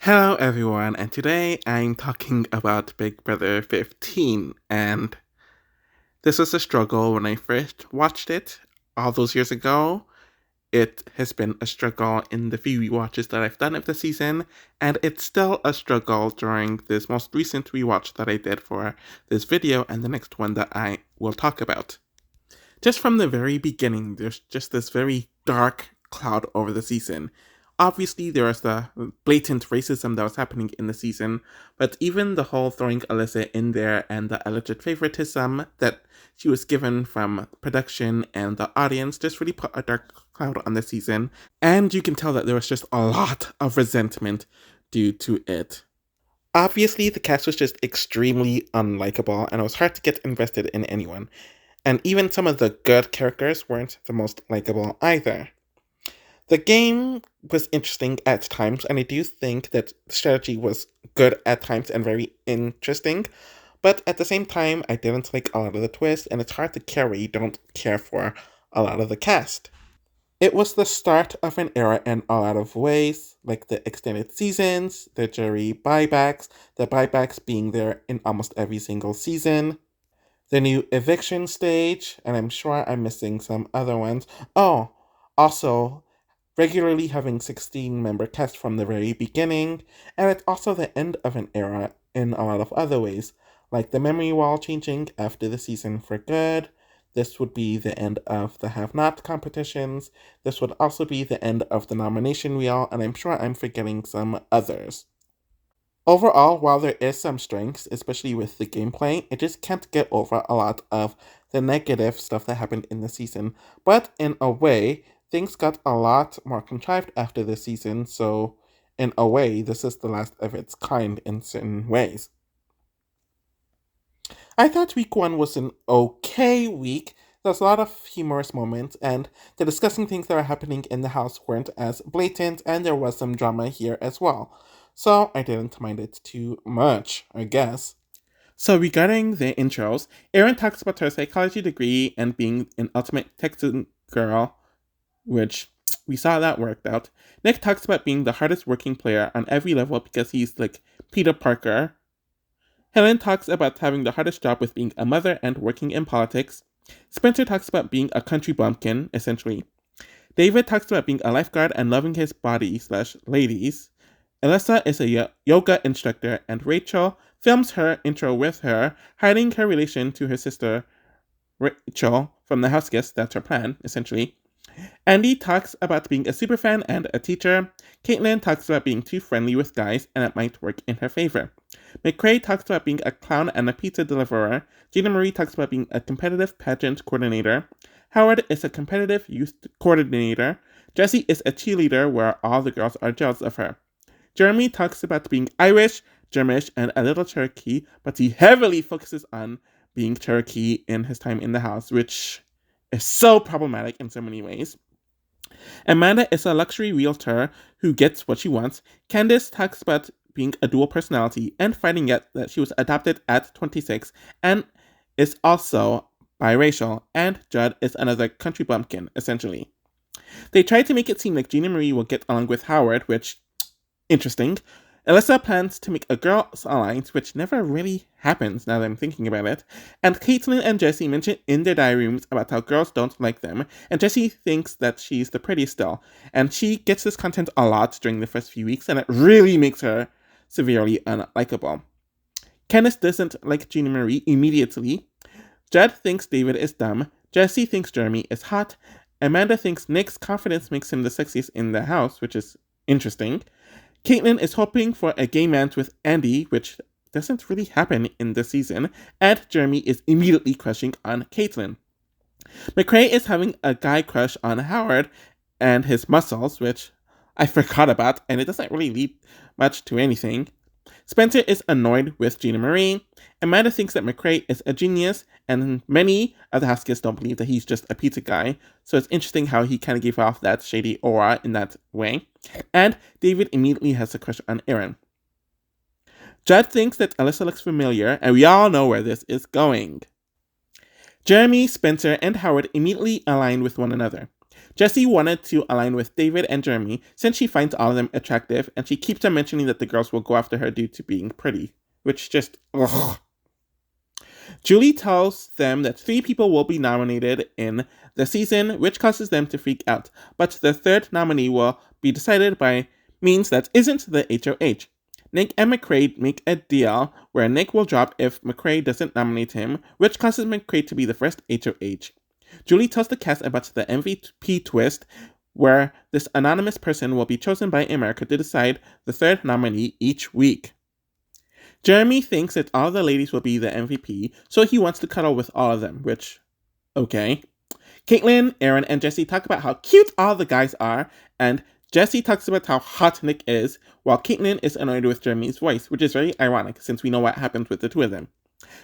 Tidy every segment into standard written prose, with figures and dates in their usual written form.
Hello everyone, and today I'm talking about Big Brother 15, and this was a struggle when I first watched it all those years ago. It has been a struggle in the few rewatches that I've done of the season, and it's still a struggle during this most recent rewatch that I did for this video and the next one that I will talk about. Just from the very beginning, there's just this very dark cloud over the season. Obviously, there was the blatant racism that was happening in the season, but even the whole throwing Alyssa in there and the alleged favoritism that she was given from production and the audience just really put a dark cloud on the season, and you can tell that there was just a lot of resentment due to it. Obviously, the cast was just extremely unlikable, and it was hard to get invested in anyone. And even some of the good characters weren't the most likable either. The game was interesting at times, and I do think that the strategy was good at times and very interesting. But at the same time, I didn't like a lot of the twists, and it's hard to carry, don't care for a lot of the cast. It was the start of an era in a lot of ways, like the extended seasons, the jury buybacks, the buybacks being there in almost every single season, the new eviction stage, and I'm sure I'm missing some other ones. Oh, also, regularly having 16-member cast from the very beginning, and it's also the end of an era in a lot of other ways, like the memory wall changing after the season for good. This would be the end of the have-not competitions. This would also be the end of the nomination wheel, and I'm sure I'm forgetting some others. Overall, while there is some strengths, especially with the gameplay, it just can't get over a lot of the negative stuff that happened in the season. But in a way, things got a lot more contrived after the season, so in a way, this is the last of its kind in certain ways. I thought week one was an okay week. There's a lot of humorous moments, and the discussing things that are happening in the house weren't as blatant, and there was some drama here as well. So I didn't mind it too much, I guess. So regarding the intros, Erin talks about her psychology degree and being an ultimate Texan girl, which we saw that worked out. Nick talks about being the hardest working player on every level because he's like Peter Parker. Helen talks about having the hardest job with being a mother and working in politics. Spencer talks about being a country bumpkin, essentially. David talks about being a lifeguard and loving his body/ladies. Alyssa is a yoga instructor, and Rachel films her intro with her, hiding her relation to her sister Rachel from the house guest. That's her plan, essentially. Andy talks about being a superfan and a teacher. Caitlin talks about being too friendly with guys, and it might work in her favor. McCrae talks about being a clown and a pizza deliverer. Gina Marie talks about being a competitive pageant coordinator. Howard is a competitive youth coordinator. Jessie is a cheerleader where all the girls are jealous of her. Jeremy talks about being Irish, Germish, and a little Cherokee, but he heavily focuses on being Cherokee in his time in the house, which is so problematic in so many ways. Amanda is a luxury realtor who gets what she wants. Candace talks about being a dual personality and finding out that she was adopted at 26 and is also biracial, and Judd is another country bumpkin, essentially. They try to make it seem like Gina Marie will get along with Howard, which, interesting. Alyssa plans to make a girls' alliance, which never really happens now that I'm thinking about it. And Caitlin and Jessie mention in their diary rooms about how girls don't like them, and Jessie thinks that she's the prettiest still. And she gets this content a lot during the first few weeks, and it really makes her severely unlikable. Candace doesn't like Gina Marie immediately. Judd thinks David is dumb. Jessie thinks Jeremy is hot. Amanda thinks Nick's confidence makes him the sexiest in the house, which is interesting. Caitlin is hoping for a gay match with Andy, which doesn't really happen in this season, and Jeremy is immediately crushing on Caitlin. McCrae is having a guy crush on Howard and his muscles, which I forgot about, and it doesn't really lead much to anything. Spencer is annoyed with Gina Marie. Amanda thinks that McCrae is a genius, and many of the house guests don't believe that he's just a pizza guy. So it's interesting how he kind of gave off that shady aura in that way. And David immediately has a crush on Erin. Judd thinks that Alyssa looks familiar, and we all know where this is going. Jeremy, Spencer, and Howard immediately align with one another. Jessie wanted to align with David and Jeremy since she finds all of them attractive, and she keeps on mentioning that the girls will go after her due to being pretty, which just, ugh. Julie tells them that 3 people will be nominated in the season, which causes them to freak out, but the third nominee will be decided by means that isn't the HOH. Nick and McCrae make a deal where Nick will drop if McCrae doesn't nominate him, which causes McCrae to be the first HOH. Julie tells the cast about the MVP twist, where this anonymous person will be chosen by America to decide the third nominee each week. Jeremy thinks that all the ladies will be the MVP, so he wants to cuddle with all of them, which, okay. Caitlin, Aaron, and Jessie talk about how cute all the guys are, and Jessie talks about how hot Nick is, while Caitlin is annoyed with Jeremy's voice, which is very ironic since we know what happens with the two of them.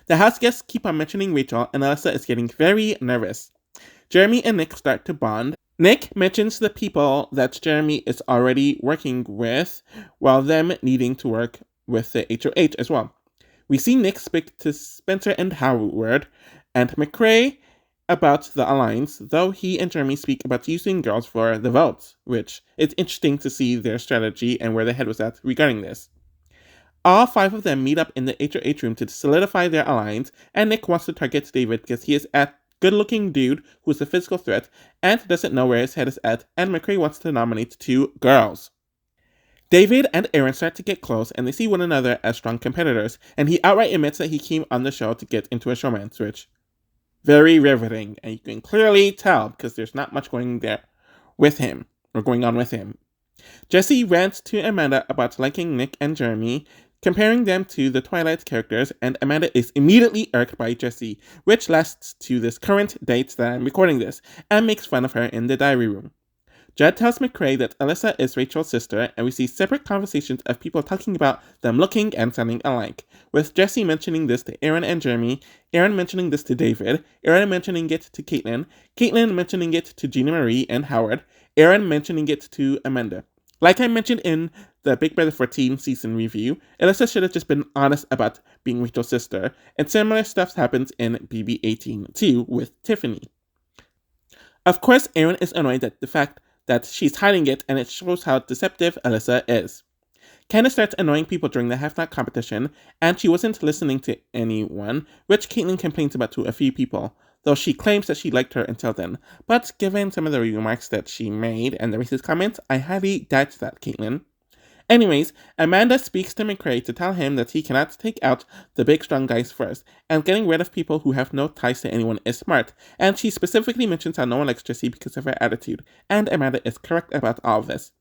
The house guests keep on mentioning Rachel, and Alyssa is getting very nervous. Jeremy and Nick start to bond. Nick mentions the people that Jeremy is already working with, while them needing to work with the HOH as well. We see Nick speak to Spencer and Howard and McCrae about the alliance, though he and Jeremy speak about using girls for the votes, which it's interesting to see their strategy and where their head was at regarding this. All 5 of them meet up in the HOH room to solidify their alliance, and Nick wants to target David because he is a good-looking dude who's a physical threat and doesn't know where his head is at, and McCrae wants to nominate 2 girls. David and Aaron start to get close, and they see one another as strong competitors, and he outright admits that he came on the show to get into a showmance, which very riveting, and you can clearly tell because there's not much going on with him. Jessie rants to Amanda about liking Nick and Jeremy, comparing them to the Twilight characters, and Amanda is immediately irked by Jessie, which lasts to this current date that I'm recording this, and makes fun of her in the diary room. Jed tells McCrae that Alyssa is Rachel's sister, and we see separate conversations of people talking about them looking and sounding alike, with Jessie mentioning this to Aaron and Jeremy, Aaron mentioning this to David, Aaron mentioning it to Caitlin, Caitlin mentioning it to Gina Marie and Howard, Aaron mentioning it to Amanda. Like I mentioned in the Big Brother 14 season review, Alyssa should have just been honest about being Rachel's sister, and similar stuff happens in BB18 too with Tiffany. Of course, Aaron is annoyed at the fact that she's hiding it, and it shows how deceptive Alyssa is. Candace starts annoying people during the half-night competition, and she wasn't listening to anyone, which Caitlin complains about to a few people, though she claims that she liked her until then. But given some of the remarks that she made and the racist comments, I highly doubt that, Caitlin. Anyways, Amanda speaks to McCrae to tell him that he cannot take out the big strong guys first, and getting rid of people who have no ties to anyone is smart, and she specifically mentions how no one likes Jessie because of her attitude, and Amanda is correct about all of this.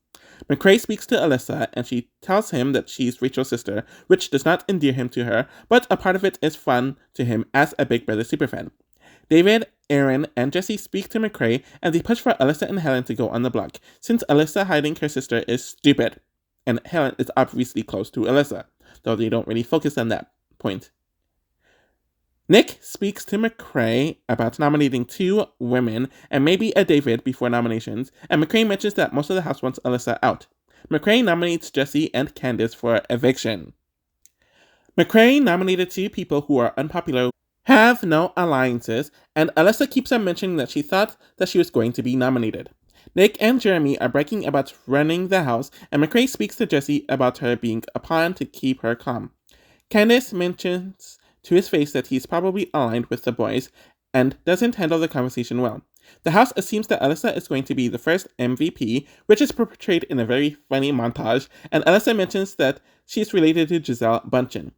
McCrae speaks to Alyssa, and she tells him that she's Rachel's sister, which does not endear him to her, but a part of it is fun to him as a Big Brother superfan. David, Aaron, and Jessie speak to McCrae, and they push for Alyssa and Helen to go on the block, since Alyssa hiding her sister is stupid. And Helen is obviously close to Alyssa, though they don't really focus on that point. Nick speaks to McCrae about nominating 2 women and maybe a David before nominations, and McCrae mentions that most of the house wants Alyssa out. McCrae nominates Jessie and Candace for eviction. McCrae nominated 2 people who are unpopular, have no alliances, and Alyssa keeps on mentioning that she thought that she was going to be nominated. Nick and Jeremy are bragging about running the house, and McCrae speaks to Jessie about her being a pawn to keep her calm. Candace mentions to his face that he's probably aligned with the boys, and doesn't handle the conversation well. The house assumes that Alyssa is going to be the first MVP, which is portrayed in a very funny montage, and Alyssa mentions that she's related to Giselle Bundchen.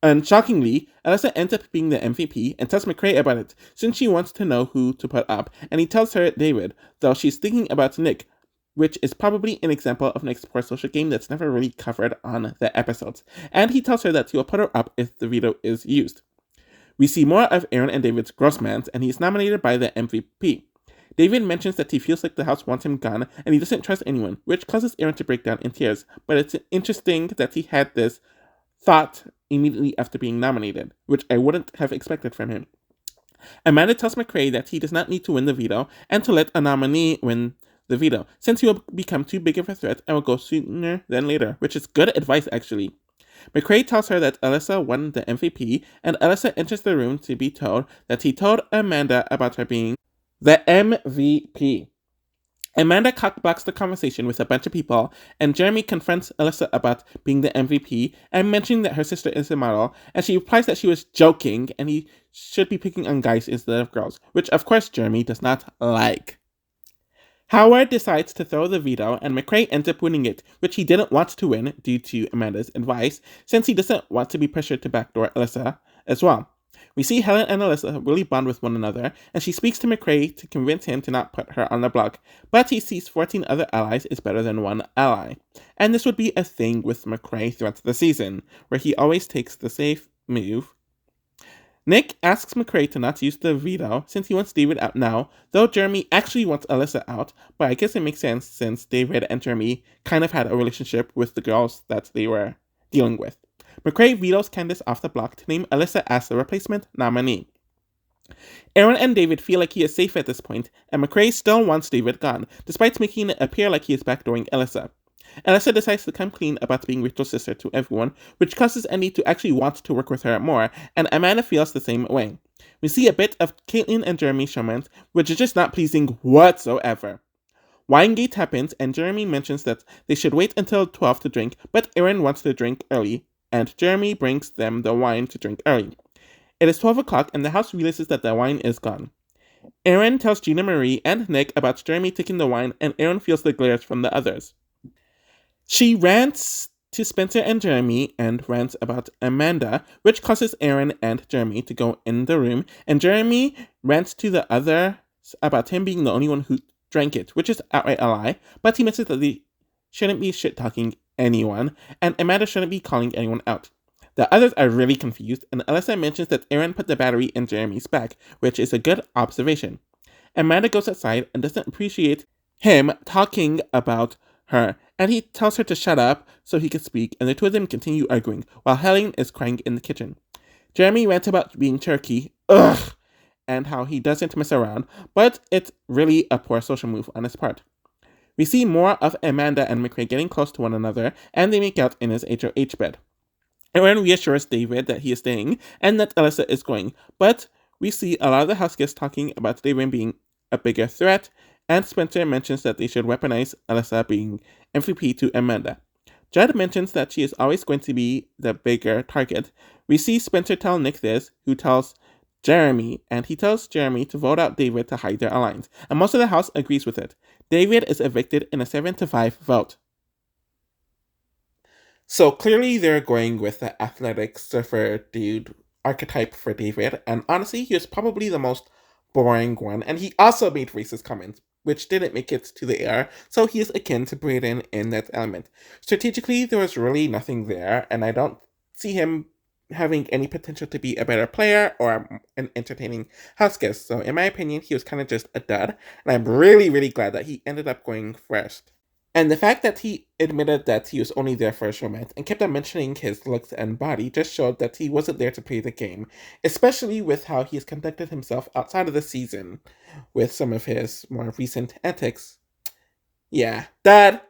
And shockingly, Alyssa ends up being the MVP and tells McCrae about it, since she wants to know who to put up, and he tells her David, though she's thinking about Nick, which is probably an example of Nick's poor social game that's never really covered on the episodes, and he tells her that he will put her up if the veto is used. We see more of Aaron and David's grossmans, and he's nominated by the MVP. David mentions that he feels like the house wants him gone, and he doesn't trust anyone, which causes Aaron to break down in tears, but it's interesting that he had this thought immediately after being nominated, which I wouldn't have expected from him. Amanda tells McCrae that he does not need to win the veto and to let a nominee win the veto, since he will become too big of a threat and will go sooner than later, which is good advice actually. McCrae tells her that Alyssa won the MVP, and Alyssa enters the room to be told that he told Amanda about her being the MVP. Amanda cockblocks the conversation with a bunch of people, and Jeremy confronts Alyssa about being the MVP and mentioning that her sister is a model, and she replies that she was joking and he should be picking on guys instead of girls, which of course Jeremy does not like. Howard decides to throw the veto, and McCrae ends up winning it, which he didn't want to win due to Amanda's advice, since he doesn't want to be pressured to backdoor Alyssa as well. We see Helen and Alyssa really bond with one another, and she speaks to McCrae to convince him to not put her on the block, but he sees 14 other allies is better than one ally. And this would be a thing with McCrae throughout the season, where he always takes the safe move. Nick asks McCrae to not use the veto since he wants David out now, though Jeremy actually wants Alyssa out, but I guess it makes sense since David and Jeremy kind of had a relationship with the girls that they were dealing with. McCrae vetoes Candace off the block to name Alyssa as the replacement nominee. Aaron and David feel like he is safe at this point, and McCrae still wants David gone, despite making it appear like he is backdooring Alyssa. Alyssa decides to come clean about being Rachel's sister to everyone, which causes Andy to actually want to work with her more, and Amanda feels the same way. We see a bit of Caitlyn and Jeremy's romance, which is just not pleasing whatsoever. Winegate happens, and Jeremy mentions that they should wait until 12 to drink, but Aaron wants to drink early, and Jeremy brings them the wine to drink early. It is 12 o'clock, and the house realizes that the wine is gone. Aaron tells Gina Marie and Nick about Jeremy taking the wine, and Aaron feels the glares from the others. She rants to Spencer and Jeremy and rants about Amanda, which causes Aaron and Jeremy to go in the room, and Jeremy rants to the others about him being the only one who drank it, which is outright a lie, but he mentions that they shouldn't be shit-talking anyone, and Amanda shouldn't be calling anyone out. The others are really confused, and Alyssa mentions that Aaron put the battery in Jeremy's back, which is a good observation. Amanda goes outside and doesn't appreciate him talking about her, and he tells her to shut up so he can speak, and the two of them continue arguing, while Helen is crying in the kitchen. Jeremy rants about being Turkey, and how he doesn't mess around, but it's really a poor social move on his part. We see more of Amanda and McCrae getting close to one another, and they make out in his HOH bed. Aaron reassures David that he is staying, and that Alyssa is going, but we see a lot of the house guests talking about David being a bigger threat, and Spencer mentions that they should weaponize Alyssa being MVP to Amanda. Judd mentions that she is always going to be the bigger target. We see Spencer tell Nick this, who tells Jeremy, and he tells Jeremy to vote out David to hide their alliance, and most of the house agrees with it. David is evicted in a 7-5 vote. So clearly they're going with the athletic surfer dude archetype for David, and honestly, he was probably the most boring one, and he also made racist comments, which didn't make it to the air, so he is akin to Brayden in that element. Strategically, there was really nothing there, and I don't see him having any potential to be a better player or an entertaining house guest, so in my opinion, he was kind of just a dud, and I'm really, really glad that he ended up going first. And the fact that he admitted that he was only there for his romance and kept on mentioning his looks and body just showed that he wasn't there to play the game, especially with how he's conducted himself outside of the season with some of his more recent antics. Yeah, Dad,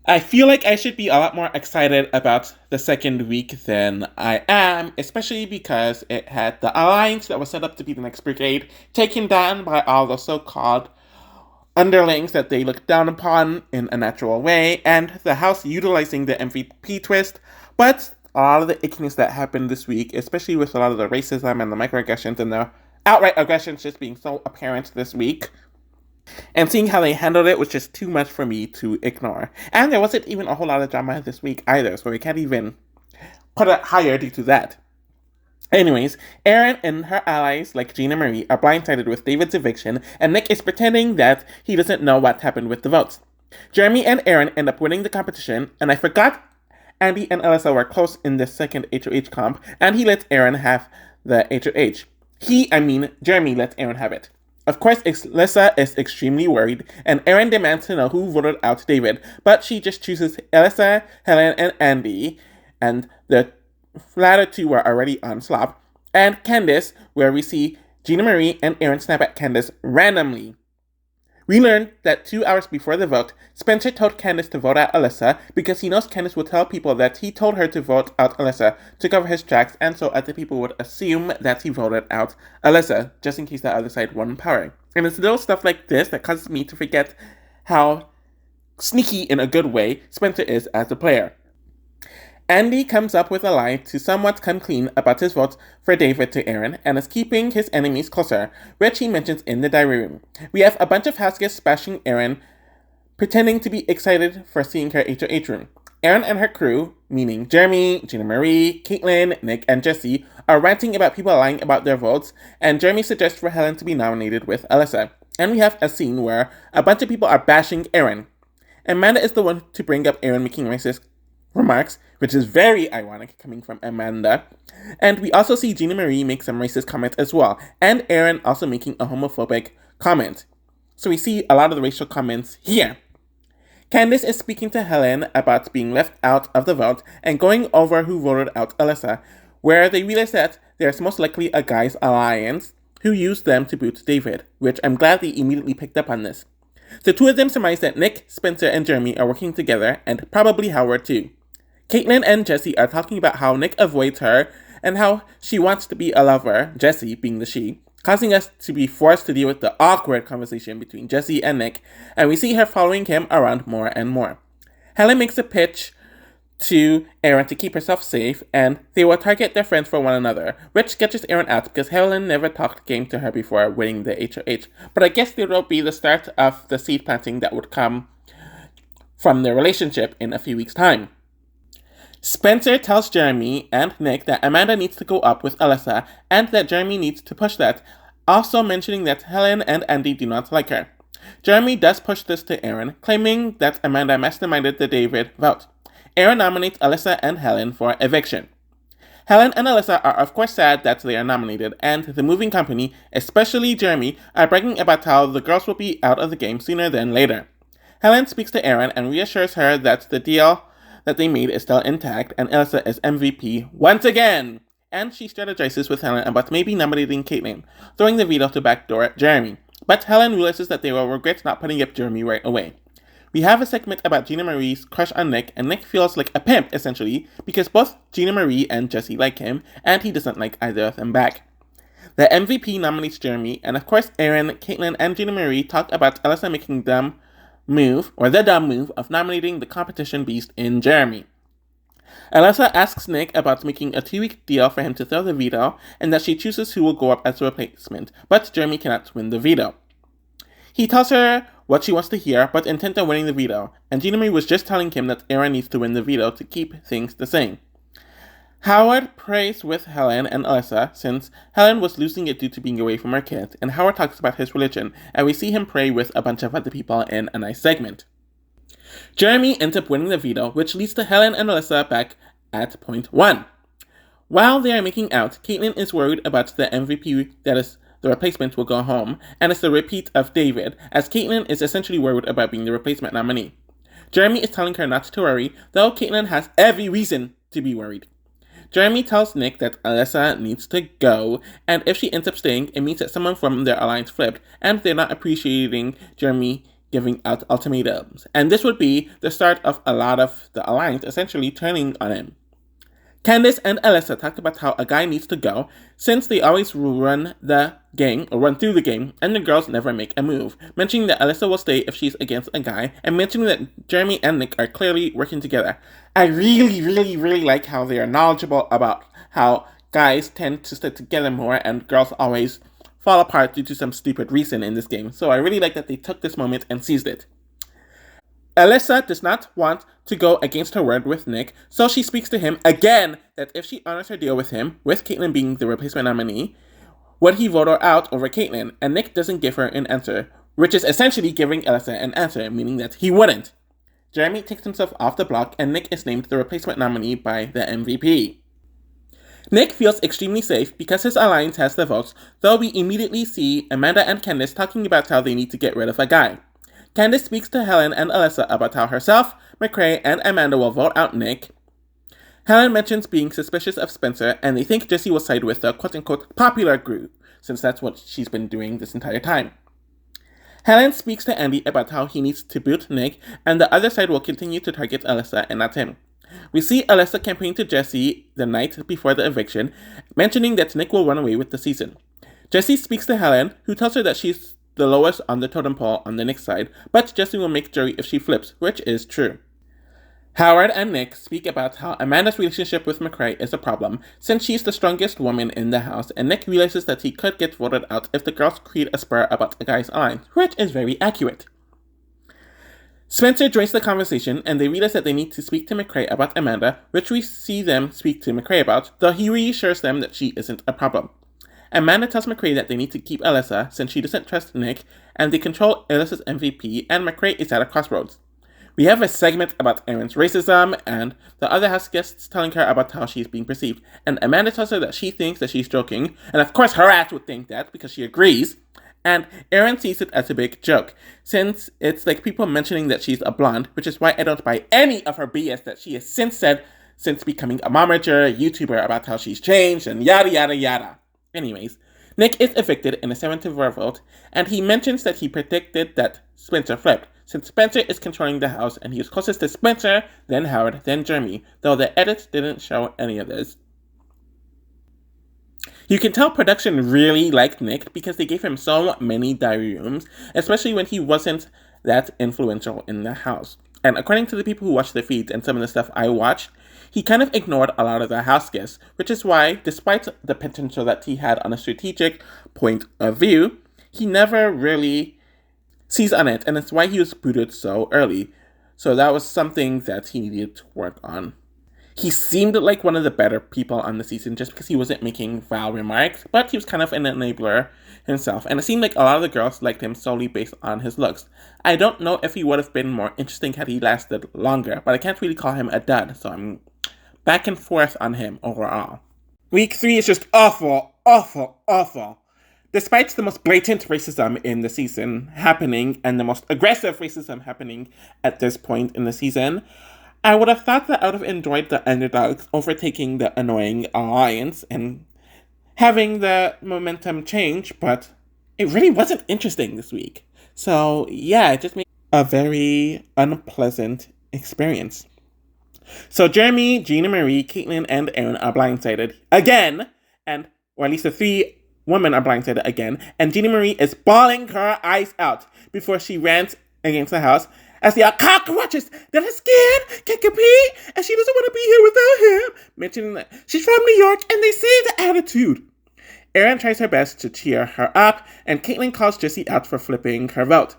I feel like I should be a lot more excited about the second week than I am, especially because it had the alliance that was set up to be the next brigade taken down by all the so-called underlings that they look down upon in a natural way, and the house utilizing the MVP twist, but a lot of the ickiness that happened this week, especially with a lot of the racism and the microaggressions and the outright aggressions just being so apparent this week, and seeing how they handled it was just too much for me to ignore. And there wasn't even a whole lot of drama this week either, so we can't even put it higher due to that. Anyways, Erin and her allies, like Gina Marie, are blindsided with David's eviction, and Nick is pretending that he doesn't know what happened with the votes. Jeremy and Erin end up winning the competition, and I forgot Andy and Alyssa were close in the second HOH comp, and he lets Erin have the HOH. Jeremy lets Erin have it. Of course, Alyssa is extremely worried, and Erin demands to know who voted out David, but she just chooses Alyssa, Helen, and Andy, and the latter two were already on slop, and Candace, where we see Gina Marie and Erin snap at Candace randomly. We learned that 2 hours before the vote, Spencer told Candace to vote out Alyssa because he knows Candace will tell people that he told her to vote out Alyssa to cover his tracks, and so other people would assume that he voted out Alyssa, just in case the other side won power. And it's little stuff like this that causes me to forget how sneaky in a good way Spencer is as a player. Andy comes up with a lie to somewhat come clean about his vote for David to Aaron and is keeping his enemies closer, which he mentions in the diary room. We have a bunch of house guests bashing Aaron, pretending to be excited for seeing her HOH room. Aaron and her crew, meaning Jeremy, Gina Marie, Caitlin, Nick, and Jesse, are ranting about people lying about their votes, and Jeremy suggests for Helen to be nominated with Alyssa. And we have a scene where a bunch of people are bashing Aaron. Amanda is the one to bring up Aaron making racist remarks, which is very ironic coming from Amanda. And we also see Gina Marie make some racist comments as well, and Aaron also making a homophobic comment. So we see a lot of the racial comments here. Candace is speaking to Helen about being left out of the vote and going over who voted out Alyssa, where they realize that there's most likely a guys' alliance who used them to boot David, which I'm glad they immediately picked up on this. The two of them surmise that Nick, Spencer, and Jeremy are working together, and probably Howard too. Caitlin and Jesse are talking about how Nick avoids her and how she wants to be a lover, Jesse being the she, causing us to be forced to deal with the awkward conversation between Jesse and Nick, and we see her following him around more and more. Helen makes a pitch to Aaron to keep herself safe, and they will target their friends for one another, which sketches Aaron out because Helen never talked game to her before winning the HOH. But I guess there will be the start of the seed planting that would come from their relationship in a few weeks' time. Spencer tells Jeremy and Nick that Amanda needs to go up with Alyssa and that Jeremy needs to push that, also mentioning that Helen and Andy do not like her. Jeremy does push this to Aaron, claiming that Amanda masterminded the David vote. Aaron nominates Alyssa and Helen for eviction. Helen and Alyssa are of course sad that they are nominated, and the moving company, especially Jeremy, are bragging about how the girls will be out of the game sooner than later. Helen speaks to Aaron and reassures her that the deal that they made is still intact and Alyssa is MVP once again. And she strategizes with Helen about maybe nominating Caitlin, throwing the veto to backdoor Jeremy. But Helen realizes that they will regret not putting up Jeremy right away. We have a segment about Gina Marie's crush on Nick, and Nick feels like a pimp, essentially, because both Gina Marie and Jesse like him, and he doesn't like either of them back. The MVP nominates Jeremy, and of course Aaron, Caitlin, and Gina Marie talk about Alyssa making the dumb move of nominating the competition beast in Jeremy. Alyssa asks Nick about making a 2-week deal for him to throw the veto, and that she chooses who will go up as a replacement, but Jeremy cannot win the veto. He tells her what she wants to hear, but intent on winning the veto, and Gina Marie was just telling him that Aaron needs to win the veto to keep things the same. Howard prays with Helen and Alyssa, since Helen was losing it due to being away from her kids, and Howard talks about his religion, and we see him pray with a bunch of other people in a nice segment. Jeremy ends up winning the veto, which leads to Helen and Alyssa back at point 1. While they are making out, Caitlin is worried about the MVP that is the replacement will go home, and it's the repeat of David, as Caitlin is essentially worried about being the replacement nominee. Jeremy is telling her not to worry, though Caitlin has every reason to be worried. Jeremy tells Nick that Alyssa needs to go, and if she ends up staying, it means that someone from their alliance flipped, and they're not appreciating Jeremy giving out ultimatums. And this would be the start of a lot of the alliance essentially turning on him. Candace and Alyssa talked about how a guy needs to go, since they always run through the game, and the girls never make a move, mentioning that Alyssa will stay if she's against a guy, and mentioning that Jeremy and Nick are clearly working together. I really like how they are knowledgeable about how guys tend to stick together more, and girls always fall apart due to some stupid reason in this game, so I really like that they took this moment and seized it. Alyssa does not want to go against her word with Nick, so she speaks to him again that if she honors her deal with him, with Caitlin being the replacement nominee, would he vote her out over Caitlin, and Nick doesn't give her an answer, which is essentially giving Alyssa an answer, meaning that he wouldn't. Jeremy takes himself off the block, and Nick is named the replacement nominee by the MVP. Nick feels extremely safe because his alliance has the votes, though we immediately see Amanda and Candace talking about how they need to get rid of a guy. Candace speaks to Helen and Alyssa about how herself, McCrae, and Amanda will vote out Nick. Helen mentions being suspicious of Spencer, and they think Jessie will side with the quote-unquote popular group, since that's what she's been doing this entire time. Helen speaks to Andy about how he needs to boot Nick, and the other side will continue to target Alyssa and not him. We see Alyssa campaign to Jessie the night before the eviction, mentioning that Nick will run away with the season. Jessie speaks to Helen, who tells her that she's the lowest on the totem pole on the Nick side, but Jesse will make jury if she flips, which is true. Howard and Nick speak about how Amanda's relationship with McCrae is a problem, since she's the strongest woman in the house, and Nick realizes that he could get voted out if the girls create a spur about a guy's alliance, which is very accurate. Spencer joins the conversation, and they realize that they need to speak to McCrae about Amanda, which we see them speak to McCrae about, though he reassures them that she isn't a problem. Amanda tells McCrae that they need to keep Alyssa, since she doesn't trust Nick, and they control Alyssa's MVP, and McCrae is at a crossroads. We have a segment about Erin's racism, and the other house guests telling her about how she's being perceived, and Amanda tells her that she thinks that she's joking, and of course her ass would think that, because she agrees. And Erin sees it as a big joke, since it's like people mentioning that she's a blonde, which is why I don't buy any of her BS that she has since said since becoming a momager, YouTuber, about how she's changed, and yada yada yada. Anyways, Nick is evicted in a 7-4 vote, and he mentions that he predicted that Spencer flipped, since Spencer is controlling the house, and he is closest to Spencer, then Howard, then Jeremy, though the edits didn't show any of this. You can tell production really liked Nick because they gave him so many diary rooms, especially when he wasn't that influential in the house. And according to the people who watched the feeds and some of the stuff I watched, he kind of ignored a lot of the house guests, which is why, despite the potential that he had on a strategic point of view, he never really seized on it, and it's why he was booted so early. So that was something that he needed to work on. He seemed like one of the better people on the season just because he wasn't making foul remarks, but he was kind of an enabler himself, and it seemed like a lot of the girls liked him solely based on his looks. I don't know if he would have been more interesting had he lasted longer, but I can't really call him a dud, so I'm back and forth on him overall. Week 3 is just awful, awful, awful. Despite the most blatant racism in the season happening, and the most aggressive racism happening at this point in the season, I would have thought that I would have enjoyed the underdogs overtaking the annoying alliance and having the momentum change, but it really wasn't interesting this week. So yeah, it just made a very unpleasant experience. So Jeremy, Gina Marie, Caitlin, and Erin are blindsided again, or at least the 3 women are blindsided again, and Gina Marie is bawling her eyes out before she rants against the house as they are cockroaches that are scared, can't compete, and she doesn't want to be here without him, mentioning that she's from New York and they see the attitude. Erin tries her best to cheer her up, and Caitlin calls Jessie out for flipping her vote.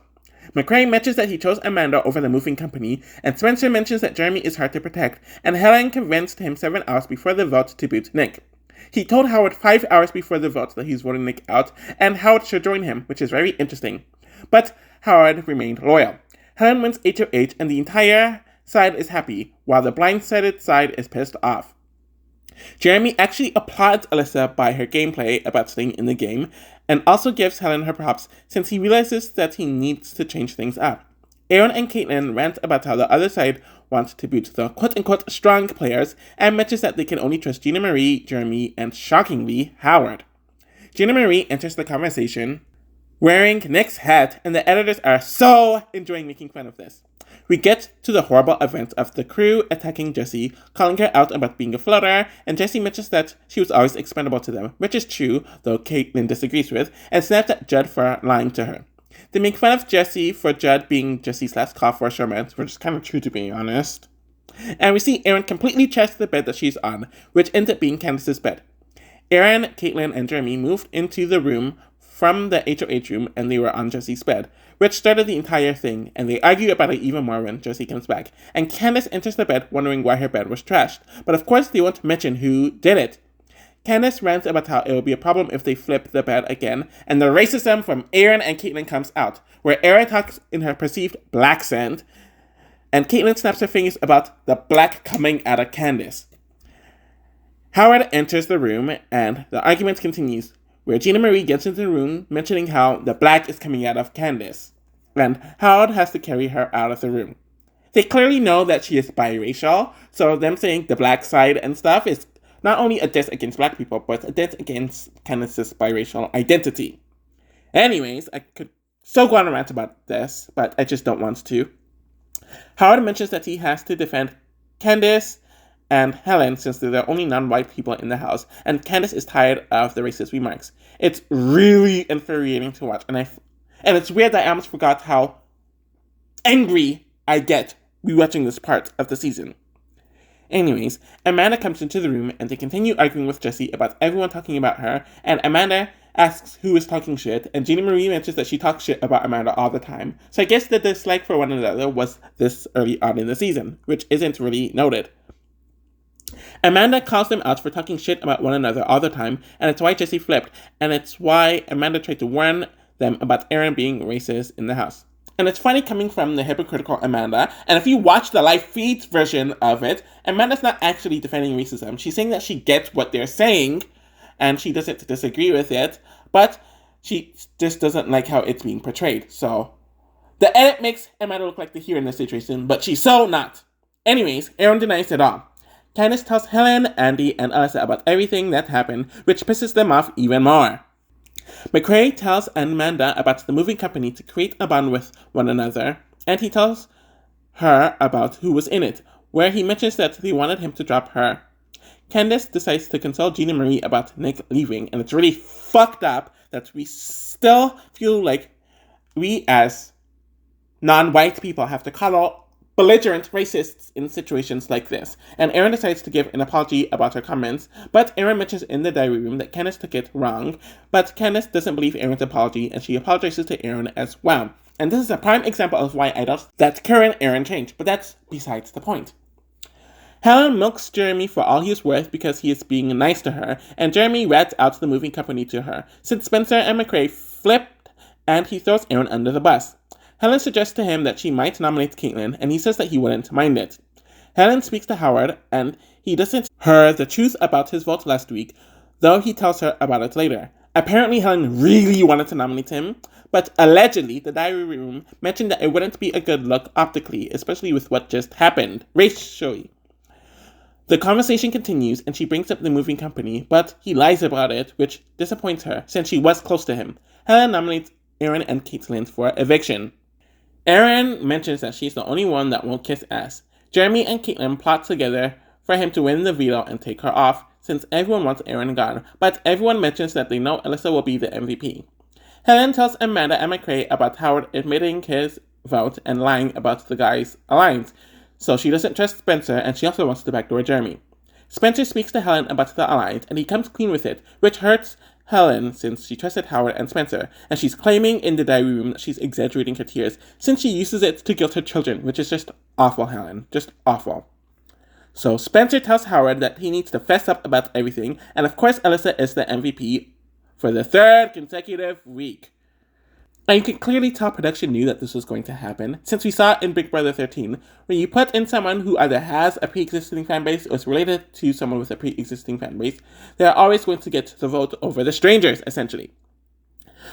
McCrae mentions that he chose Amanda over the moving company, and Spencer mentions that Jeremy is hard to protect, and Helen convinced him 7 hours before the vote to boot Nick. He told Howard 5 hours before the vote that he's voting Nick out, and Howard should join him, which is very interesting. But Howard remained loyal. Helen wins HOH, and the entire side is happy, while the blindsided side is pissed off. Jeremy actually applauds Alyssa by her gameplay about staying in the game, and also gives Helen her props since he realizes that he needs to change things up. Erin and Caitlin rant about how the other side wants to boot the quote-unquote strong players, and mentions that they can only trust Gina Marie, Jeremy, and shockingly, Howard. Gina Marie enters the conversation wearing Nick's hat, and the editors are so enjoying making fun of this. We get to the horrible event of the crew attacking Jessie, calling her out about being a floater, and Jessie mentions that she was always expendable to them, which is true, though Caitlin disagrees with, and snaps at Judd for lying to her. They make fun of Jessie for Judd being Jessie's last call for assurance, which is kind of true to be honest. And we see Erin completely trash the bed that she's on, which ends up being Candace's bed. Erin, Caitlin, and Jeremy moved into the room from the HOH room, and they were on Jessie's bed, which started the entire thing, and they argue about it even more when Jessie comes back. And Candace enters the bed wondering why her bed was trashed, but of course they won't mention who did it. Candace rants about how it will be a problem if they flip the bed again, and the racism from Erin and Caitlin comes out, where Erin talks in her perceived black accent, and Caitlin snaps her fingers about the black coming out of Candace. Howard enters the room, and the argument continues, where Gina Marie gets into the room mentioning how the black is coming out of Candace, and Howard has to carry her out of the room. They clearly know that she is biracial, so them saying the black side and stuff is not only a diss against black people, but a diss against Candace's biracial identity. Anyways, I could so go on a rant about this, but I just don't want to. Howard mentions that he has to defend Candace and Helen since they're the only non-white people in the house, and Candace is tired of the racist remarks. It's really infuriating to watch, and And it's weird that I almost forgot how angry I get rewatching this part of the season. Anyways, Amanda comes into the room and they continue arguing with Jessie about everyone talking about her, and Amanda asks who is talking shit, and Gina Marie mentions that she talks shit about Amanda all the time. So I guess the dislike for one another was this early on in the season, which isn't really noted. Amanda calls them out for talking shit about one another all the time, and it's why Jessie flipped, and it's why Amanda tried to warn them about Aaron being racist in the house. And it's funny coming from the hypocritical Amanda, and if you watch the live feeds version of it, Amanda's not actually defending racism. She's saying that she gets what they're saying, and she doesn't disagree with it, but she just doesn't like how it's being portrayed. So, the edit makes Amanda look like the hero in this situation, but she's so not. Anyways, Aaron denies it all. Candace tells Helen, Andy, and Alyssa about everything that happened, which pisses them off even more. McCrae tells Amanda about the moving company to create a bond with one another, and he tells her about who was in it, where he mentions that they wanted him to drop her. Candace decides to console Gina Marie about Nick leaving, and it's really fucked up that we still feel like we as non-white people have to coddle belligerent racists in situations like this. And Aaron decides to give an apology about her comments, but Aaron mentions in the diary room that Candace took it wrong, but Candace doesn't believe Aaron's apology, and she apologizes to Aaron as well. And this is a prime example of why I don't that current Aaron changed, but that's besides the point. Helen milks Jeremy for all he is worth because he is being nice to her, and Jeremy rats out the moving company to her, since Spencer and McCrae flipped and he throws Aaron under the bus. Helen suggests to him that she might nominate Caitlin, and he says that he wouldn't mind it. Helen speaks to Howard, and he doesn't tell her the truth about his vote last week, though he tells her about it later. Apparently Helen really wanted to nominate him, but allegedly the diary room mentioned that it wouldn't be a good look optically, especially with what just happened, racially. The conversation continues, and she brings up the moving company, but he lies about it, which disappoints her, since she was close to him. Helen nominates Aaron and Caitlin for eviction. Aaron mentions that she's the only one that won't kiss ass. Jeremy and Caitlin plot together for him to win the veto and take her off, since everyone wants Aaron gone, but everyone mentions that they know Alyssa will be the MVP. Helen tells Amanda and McCrae about Howard admitting his vote and lying about the guy's alliance, so she doesn't trust Spencer, and she also wants to backdoor Jeremy. Spencer speaks to Helen about the alliance, and he comes clean with it, which hurts Helen since she trusted Howard and Spencer, and she's claiming in the diary room that she's exaggerating her tears since she uses it to guilt her children, which is just awful, Helen. Just awful. So Spencer tells Howard that he needs to fess up about everything, and of course Alyssa is the MVP for the third consecutive week. And you can clearly tell production knew that this was going to happen, since we saw it in Big Brother 13, when you put in someone who either has a pre-existing fanbase or is related to someone with a pre-existing fanbase, they're always going to get the vote over the strangers, essentially.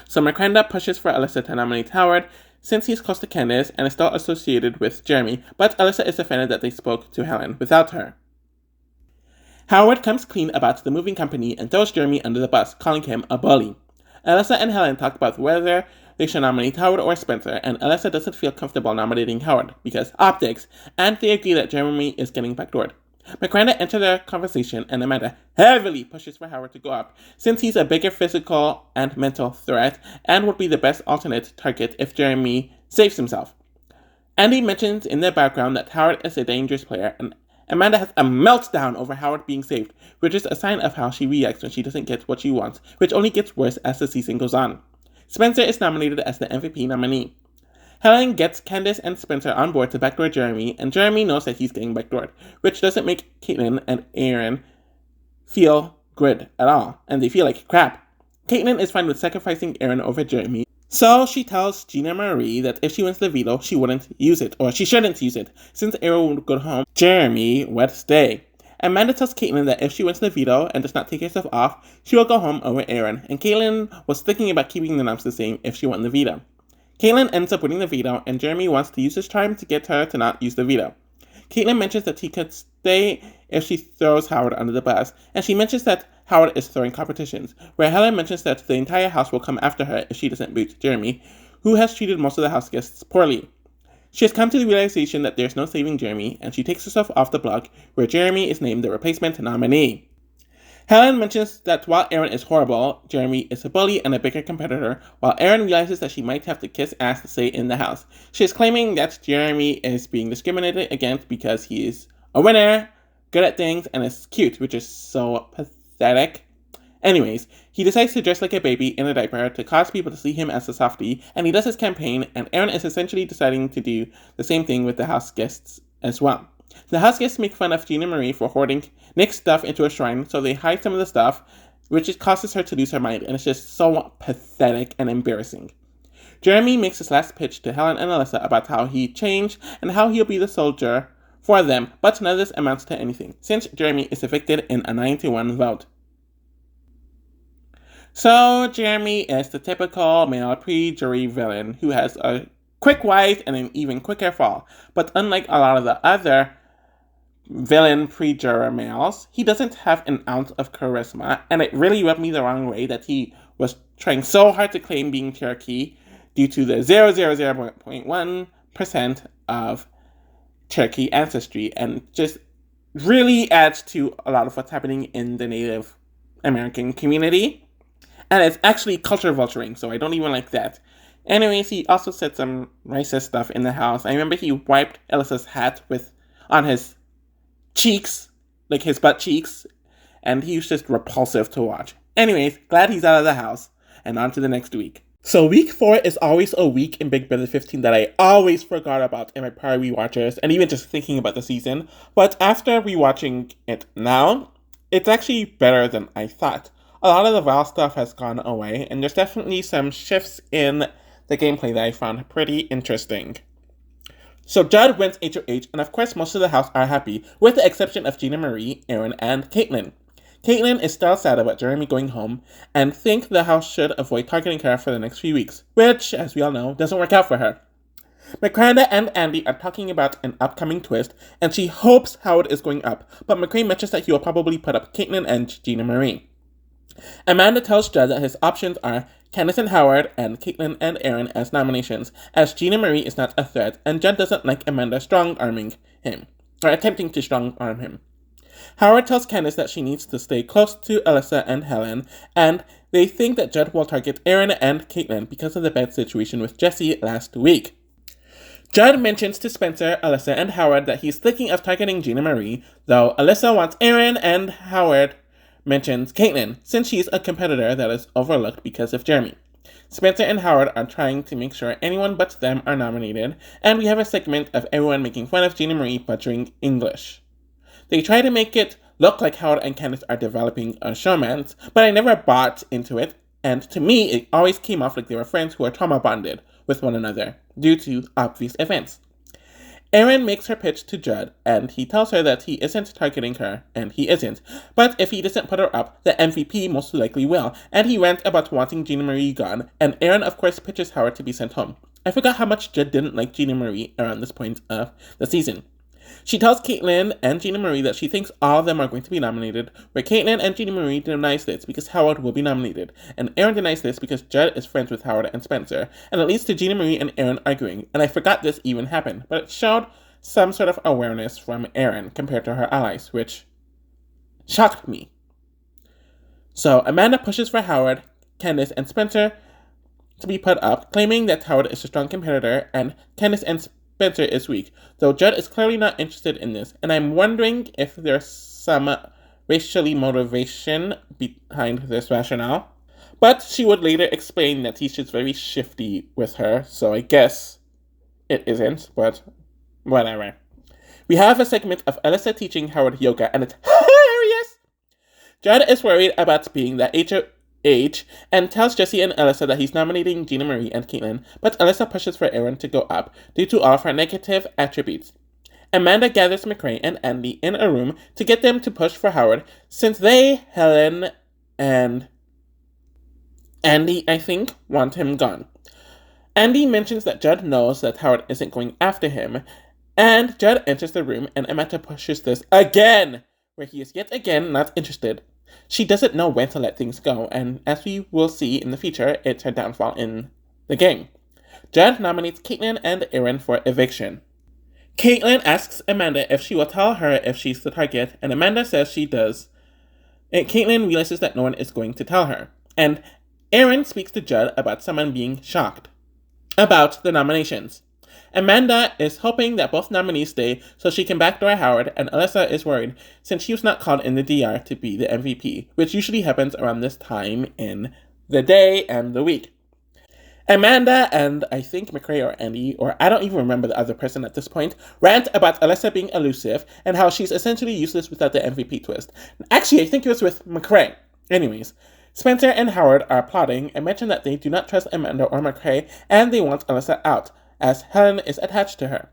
So Miranda pushes for Alyssa to nominate Howard, since he's close to Candace and is still associated with Jeremy, but Alyssa is offended that they spoke to Helen without her. Howard comes clean about the moving company and throws Jeremy under the bus, calling him a bully. Alyssa and Helen talk about whether they should nominate Howard or Spencer, and Alyssa doesn't feel comfortable nominating Howard because optics, and they agree that Jeremy is getting backdoored. Miranda enters the conversation, and Amanda heavily pushes for Howard to go up, since he's a bigger physical and mental threat, and would be the best alternate target if Jeremy saves himself. Andy mentions in the background that Howard is a dangerous player, and Amanda has a meltdown over Howard being saved, which is a sign of how she reacts when she doesn't get what she wants, which only gets worse as the season goes on. Spencer is nominated as the MVP nominee. Helen gets Candace and Spencer on board to backdoor Jeremy, and Jeremy knows that he's getting backdoored, which doesn't make Caitlin and Aaron feel good at all, and they feel like crap. Caitlin is fine with sacrificing Aaron over Jeremy, so she tells Gina Marie that if she wins the veto, she wouldn't use it, or she shouldn't use it. Since Aaron would go home, Jeremy would stay. Amanda tells Caitlin that if she wins the veto and does not take herself off, she will go home over Aaron, and Caitlin was thinking about keeping the noms the same if she won the veto. Caitlin ends up winning the veto, and Jeremy wants to use his charm to get her to not use the veto. Caitlin mentions that he could stay if she throws Howard under the bus, and she mentions that Howard is throwing competitions, where Helen mentions that the entire house will come after her if she doesn't boot Jeremy, who has treated most of the house guests poorly. She has come to the realization that there's no saving Jeremy, and she takes herself off the block, where Jeremy is named the replacement nominee. Helen mentions that while Aaron is horrible, Jeremy is a bully and a bigger competitor, while Aaron realizes that she might have to kiss ass to stay in the house. She is claiming that Jeremy is being discriminated against because he is a winner, good at things, and is cute, which is so pathetic. Anyways, he decides to dress like a baby in a diaper to cause people to see him as a softie, and he does his campaign, and Aaron is essentially deciding to do the same thing with the house guests as well. The house guests make fun of Gina Marie for hoarding Nick's stuff into a shrine, so they hide some of the stuff, which causes her to lose her mind, and it's just so pathetic and embarrassing. Jeremy makes his last pitch to Helen and Alyssa about how he changed and how he'll be the soldier for them, but none of this amounts to anything, since Jeremy is evicted in a 9-1 vote. So, Jeremy is the typical male pre-jury villain who has a quick rise and an even quicker fall, but unlike a lot of the other villain pre-juror males, he doesn't have an ounce of charisma, and it really rubbed me the wrong way that he was trying so hard to claim being Cherokee due to the 0.1% of Cherokee ancestry, and just really adds to a lot of what's happening in the Native American community. And it's actually culture vulturing, so I don't even like that. Anyways, he also said some racist stuff in the house. I remember he wiped Alyssa's hat on his cheeks, like his butt cheeks, and he was just repulsive to watch. Anyways, glad he's out of the house, and on to the next week. So week 4 is always a week in Big Brother 15 that I always forgot about in my prior rewatches, and even just thinking about the season. But after rewatching it now, it's actually better than I thought. A lot of the Val stuff has gone away, and there's definitely some shifts in the gameplay that I found pretty interesting. So Judd wins HOH, and of course most of the house are happy, with the exception of Gina Marie, Aaron, and Caitlyn. Caitlyn is still sad about Jeremy going home, and think the house should avoid targeting her for the next few weeks, which, as we all know, doesn't work out for her. Miranda and Andy are talking about an upcoming twist, and she hopes Howard is going up, but McCray mentions that he will probably put up Caitlyn and Gina Marie. Amanda tells Judd that his options are Candace and Howard and Caitlyn and Aaron as nominations, as Gina Marie is not a threat, and Judd doesn't like Amanda strong-arming him, or attempting to strong-arm him. Howard tells Candace that she needs to stay close to Alyssa and Helen, and they think that Judd will target Aaron and Caitlyn because of the bad situation with Jesse last week. Judd mentions to Spencer, Alyssa, and Howard that he's thinking of targeting Gina Marie, though Alyssa wants Aaron and Howard mentions Caitlyn, since she's a competitor that is overlooked because of Jeremy. Spencer and Howard are trying to make sure anyone but them are nominated, and we have a segment of everyone making fun of Gina Marie butchering English. They try to make it look like Howard and Candace are developing a showmance, but I never bought into it, and to me it always came off like they were friends who are trauma bonded with one another, due to obvious events. Aaron makes her pitch to Judd, and he tells her that he isn't targeting her, and he isn't. But if he doesn't put her up, the MVP most likely will, and he rants about wanting Gina Marie gone, and Aaron of course pitches Howard to be sent home. I forgot how much Judd didn't like Gina Marie around this point of the season. She tells Caitlyn and Gina Marie that she thinks all of them are going to be nominated, where Caitlyn and Gina Marie denies this because Howard will be nominated, and Aaron denies this because Judd is friends with Howard and Spencer, and it leads to Gina Marie and Aaron arguing, and I forgot this even happened, but it showed some sort of awareness from Aaron compared to her allies, which shocked me. So Amanda pushes for Howard, Candace, and Spencer to be put up, claiming that Howard is a strong competitor and Candace and Spencer is weak, though Judd is clearly not interested in this, and I'm wondering if there's some racially motivation behind this rationale. But she would later explain that he's just very shifty with her, so I guess it isn't, but whatever. We have a segment of Alyssa teaching Howard yoga, and it's hilarious! Judd is worried about being the HOH and tells Jesse and Alyssa that he's nominating Gina Marie and Caitlyn, but Alyssa pushes for Aaron to go up due to all of her negative attributes. Amanda gathers McCray and Andy in a room to get them to push for Howard, since they, Helen, and Andy, I think, want him gone. Andy mentions that Judd knows that Howard isn't going after him, and Judd enters the room and Amanda pushes this again, where he is yet again not interested. She doesn't know when to let things go, and as we will see in the future, it's her downfall in the game. Judd nominates Caitlyn and Aaron for eviction. Caitlyn asks Amanda if she will tell her if she's the target, and Amanda says she does. Caitlin realizes that no one is going to tell her, and Aaron speaks to Judd about someone being shocked about the nominations. Amanda is hoping that both nominees stay so she can backdoor Howard, and Alyssa is worried since she was not called in the DR to be the MVP, which usually happens around this time in the day and the week. Amanda and I think McCrae or Andy, or I don't even remember the other person at this point, rant about Alyssa being elusive and how she's essentially useless without the MVP twist. Actually, I think it was with McCrae. Anyways, Spencer and Howard are plotting and mention that they do not trust Amanda or McCrae and they want Alyssa out, as Helen is attached to her.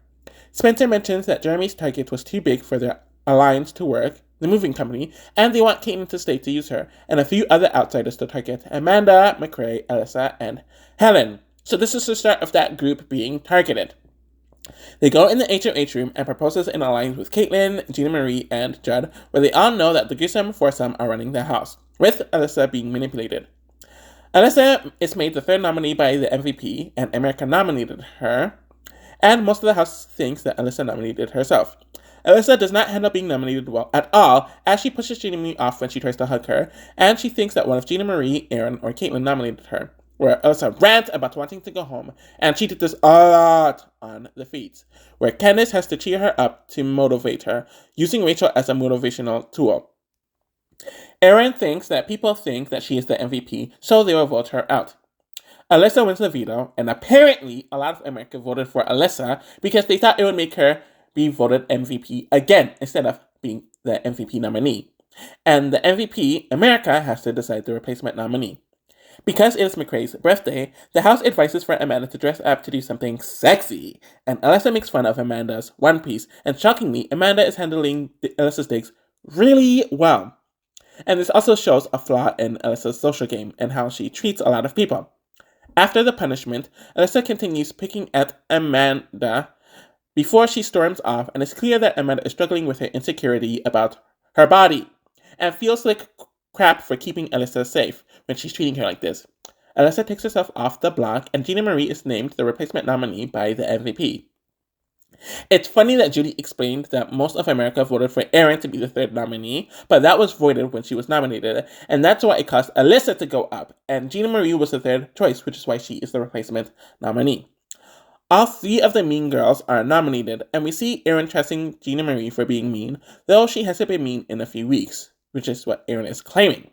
Spencer mentions that Jeremy's target was too big for their alliance to work, the moving company, and they want Caitlin to stay to use her, and a few other outsiders to target: Amanda, McCrae, Alyssa, and Helen. So this is the start of that group being targeted. They go in the HOH room and proposes an alliance with Caitlin, Gina Marie, and Judd, where they all know that the Grissom foursome are running the house, with Alyssa being manipulated. Alyssa is made the third nominee by the MVP, and America nominated her, and most of the house thinks that Alyssa nominated herself. Alyssa does not end up being nominated well at all, as she pushes Gina Marie off when she tries to hug her, and she thinks that one of Gina Marie, Aaron, or Caitlin nominated her, where Alyssa rants about wanting to go home, and she did this a lot on the feeds, where Candace has to cheer her up to motivate her, using Rachel as a motivational tool. Aaron thinks that people think that she is the MVP, so they will vote her out. Alyssa wins the veto, and apparently a lot of America voted for Alyssa because they thought it would make her be voted MVP again instead of being the MVP nominee. And the MVP, America, has to decide the replacement nominee. Because it is McCrae's birthday, the house advises for Amanda to dress up to do something sexy, and Alyssa makes fun of Amanda's one piece, and shockingly, Amanda is handling Alyssa's digs really well. And this also shows a flaw in Alyssa's social game and how she treats a lot of people. After the punishment, Alyssa continues picking at Amanda before she storms off, and it's clear that Amanda is struggling with her insecurity about her body and feels like crap for keeping Alyssa safe when she's treating her like this. Alyssa takes herself off the block, and Gina Marie is named the replacement nominee by the MVP. It's funny that Judy explained that most of America voted for Aaron to be the third nominee, but that was voided when she was nominated, and that's why it caused Alyssa to go up, and Gina Marie was the third choice, which is why she is the replacement nominee. All three of the mean girls are nominated, and we see Aaron trusting Gina Marie for being mean, though she hasn't been mean in a few weeks, which is what Aaron is claiming.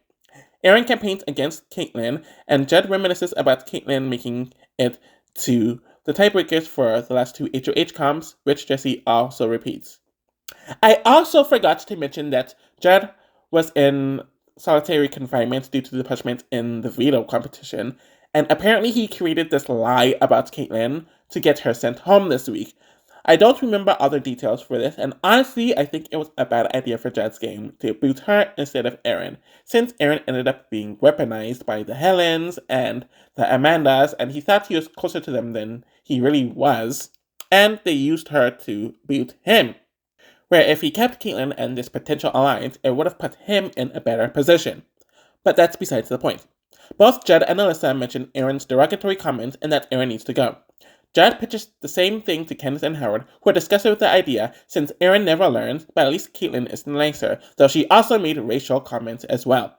Aaron campaigns against Caitlin, and Judd reminisces about Caitlin making it to the tiebreakers for the last two HOH comps, which Jesse also repeats. I also forgot to mention that Judd was in solitary confinement due to the punishment in the veto competition, and apparently he created this lie about Caitlin to get her sent home this week. I don't remember other details for this, and honestly, I think it was a bad idea for Judd's game to boot her instead of Aaron, since Aaron ended up being weaponized by the Helens and the Amandas, and he thought he was closer to them than he really was, and they used her to boot him. Where if he kept Caitlin and this potential alliance, it would have put him in a better position. But that's besides the point. Both Judd and Alyssa mention Aaron's derogatory comments and that Aaron needs to go. Judd pitches the same thing to Candace and Howard, who are disgusted with the idea since Aaron never learns, but at least Caitlin is nicer, though she also made racial comments as well.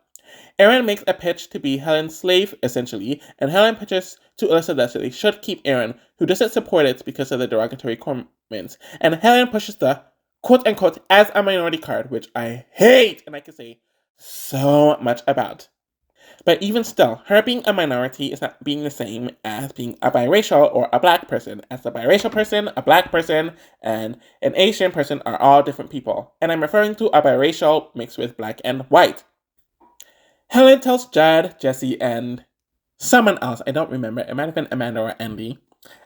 Aaron makes a pitch to be Helen's slave, essentially, and Helen pitches to Alyssa that they should keep Aaron, who doesn't support it because of the derogatory comments, and Helen pushes the quote-unquote as a minority card, which I hate, and I can say so much about. But even still, her being a minority is not being the same as being a biracial or a black person, as a biracial person, a black person, and an Asian person are all different people, and I'm referring to a biracial mixed with black and white. Helen tells Judd, Jesse, and someone else, I don't remember, it might have been Amanda or Andy,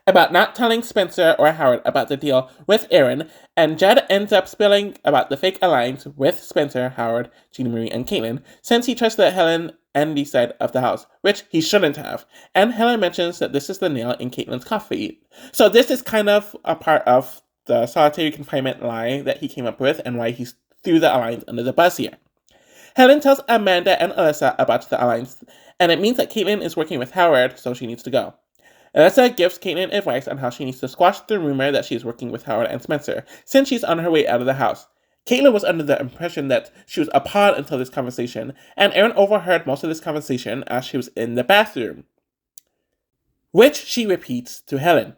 about not telling Spencer or Howard about the deal with Aaron, and Judd ends up spilling about the fake alliance with Spencer, Howard, Gina Marie, and Caitlin, since he trusts the Helen Andy side of the house, which he shouldn't have. And Helen mentions that this is the nail in Caitlin's coffee. So this is kind of a part of the solitary confinement lie that he came up with and why he threw the alliance under the bus here. Helen tells Amanda and Alyssa about the alliance, and it means that Caitlin is working with Howard, so she needs to go. Alyssa gives Caitlin advice on how she needs to squash the rumor that she is working with Howard and Spencer, since she's on her way out of the house. Caitlin was under the impression that she was a pawn until this conversation, and Erin overheard most of this conversation as she was in the bathroom, which she repeats to Helen.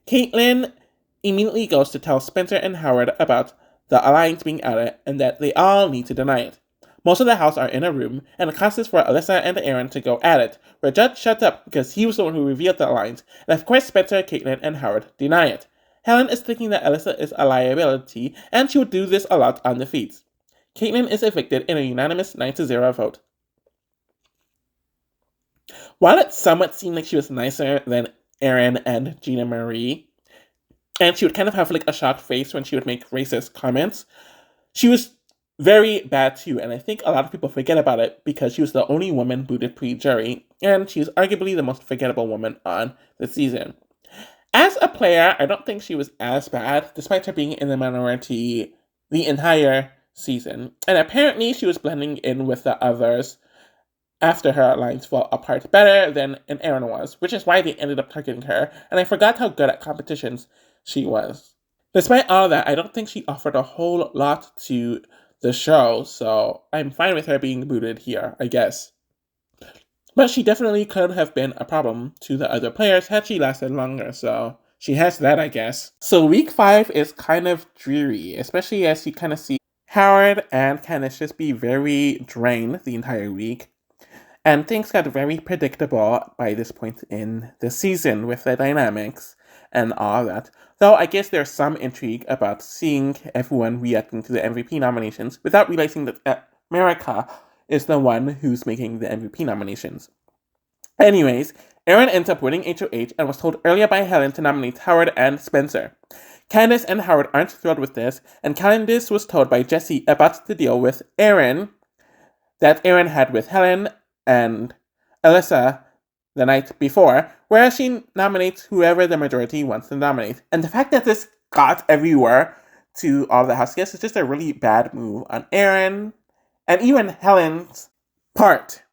Caitlin immediately goes to tell Spencer and Howard about the alliance being added and that they all need to deny it. Most of the house are in a room, and it costs for Alyssa and Erin to go at it, where Judge shuts up because he was the one who revealed the alliance, and of course Spencer, Caitlin, and Howard deny it. Helen is thinking that Alyssa is a liability, and she would do this a lot on the feeds. Caitlin is evicted in a unanimous 9-0 vote. While it somewhat seemed like she was nicer than Erin and Gina Marie, and she would kind of have like a shocked face when she would make racist comments, she was very bad too, and I think a lot of people forget about it because she was the only woman booted pre-jury, and she was arguably the most forgettable woman on the season. As a player, I don't think she was as bad, despite her being in the minority the entire season, and apparently she was blending in with the others after her alliance fell apart better than Erin was, which is why they ended up targeting her, and I forgot how good at competitions she was. Despite all that, I don't think she offered a whole lot to the show, so I'm fine with her being booted here, I guess. But she definitely could have been a problem to the other players had she lasted longer, so she has that, I guess. So week 5 is kind of dreary, especially as you kind of see Howard and Candace just be very drained the entire week. And things got very predictable by this point in the season with the dynamics and all that. Though I guess there's some intrigue about seeing everyone reacting to the MVP nominations without realizing that America is the one who's making the MVP nominations. Anyways, Erin ends up winning HOH and was told earlier by Helen to nominate Howard and Spencer. Candace and Howard aren't thrilled with this, and Candace was told by Jesse about the deal with Erin that Erin had with Helen and Alyssa the night before, where she nominates whoever the majority wants to nominate. And the fact that this got everywhere to all the house guests is just a really bad move on Erin and even Helen's part.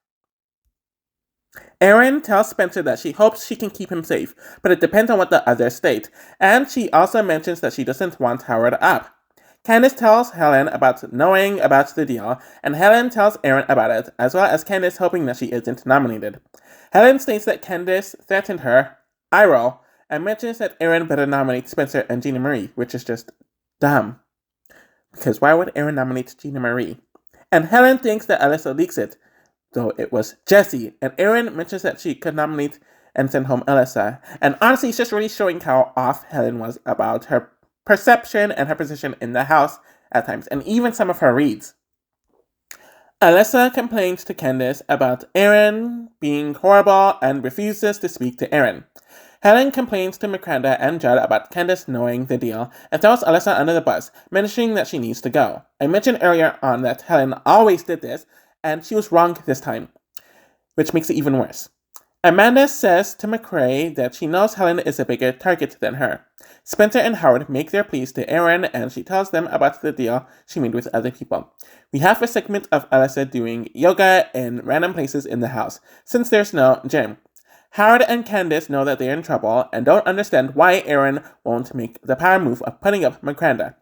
Erin tells Spencer that she hopes she can keep him safe, but it depends on what the others state, and she also mentions that she doesn't want Howard up. Candace tells Helen about knowing about the deal, and Helen tells Erin about it, as well as Candace hoping that she isn't nominated. Helen states that Candace threatened her, eye roll, and mentions that Erin better nominate Spencer and Gina Marie, which is just dumb. Because why would Erin nominate Gina Marie? And Helen thinks that Alyssa leaks it, though it was Jessie, and Erin mentions that she could nominate and send home Alyssa. And honestly, it's just really showing how off Helen was about her perception and her position in the house at times, and even some of her reads. Alyssa complains to Candace about Erin being horrible and refuses to speak to Erin. Helen complains to Miranda and Judd about Candace knowing the deal and throws Alyssa under the bus, mentioning that she needs to go. I mentioned earlier on that Helen always did this, and she was wrong this time, which makes it even worse. Amanda says to McCrae that she knows Helen is a bigger target than her. Spencer and Howard make their pleas to Erin, and she tells them about the deal she made with other people. We have a segment of Alyssa doing yoga in random places in the house, since there's no gym. Howard and Candace know that they're in trouble and don't understand why Erin won't make the power move of putting up Miranda.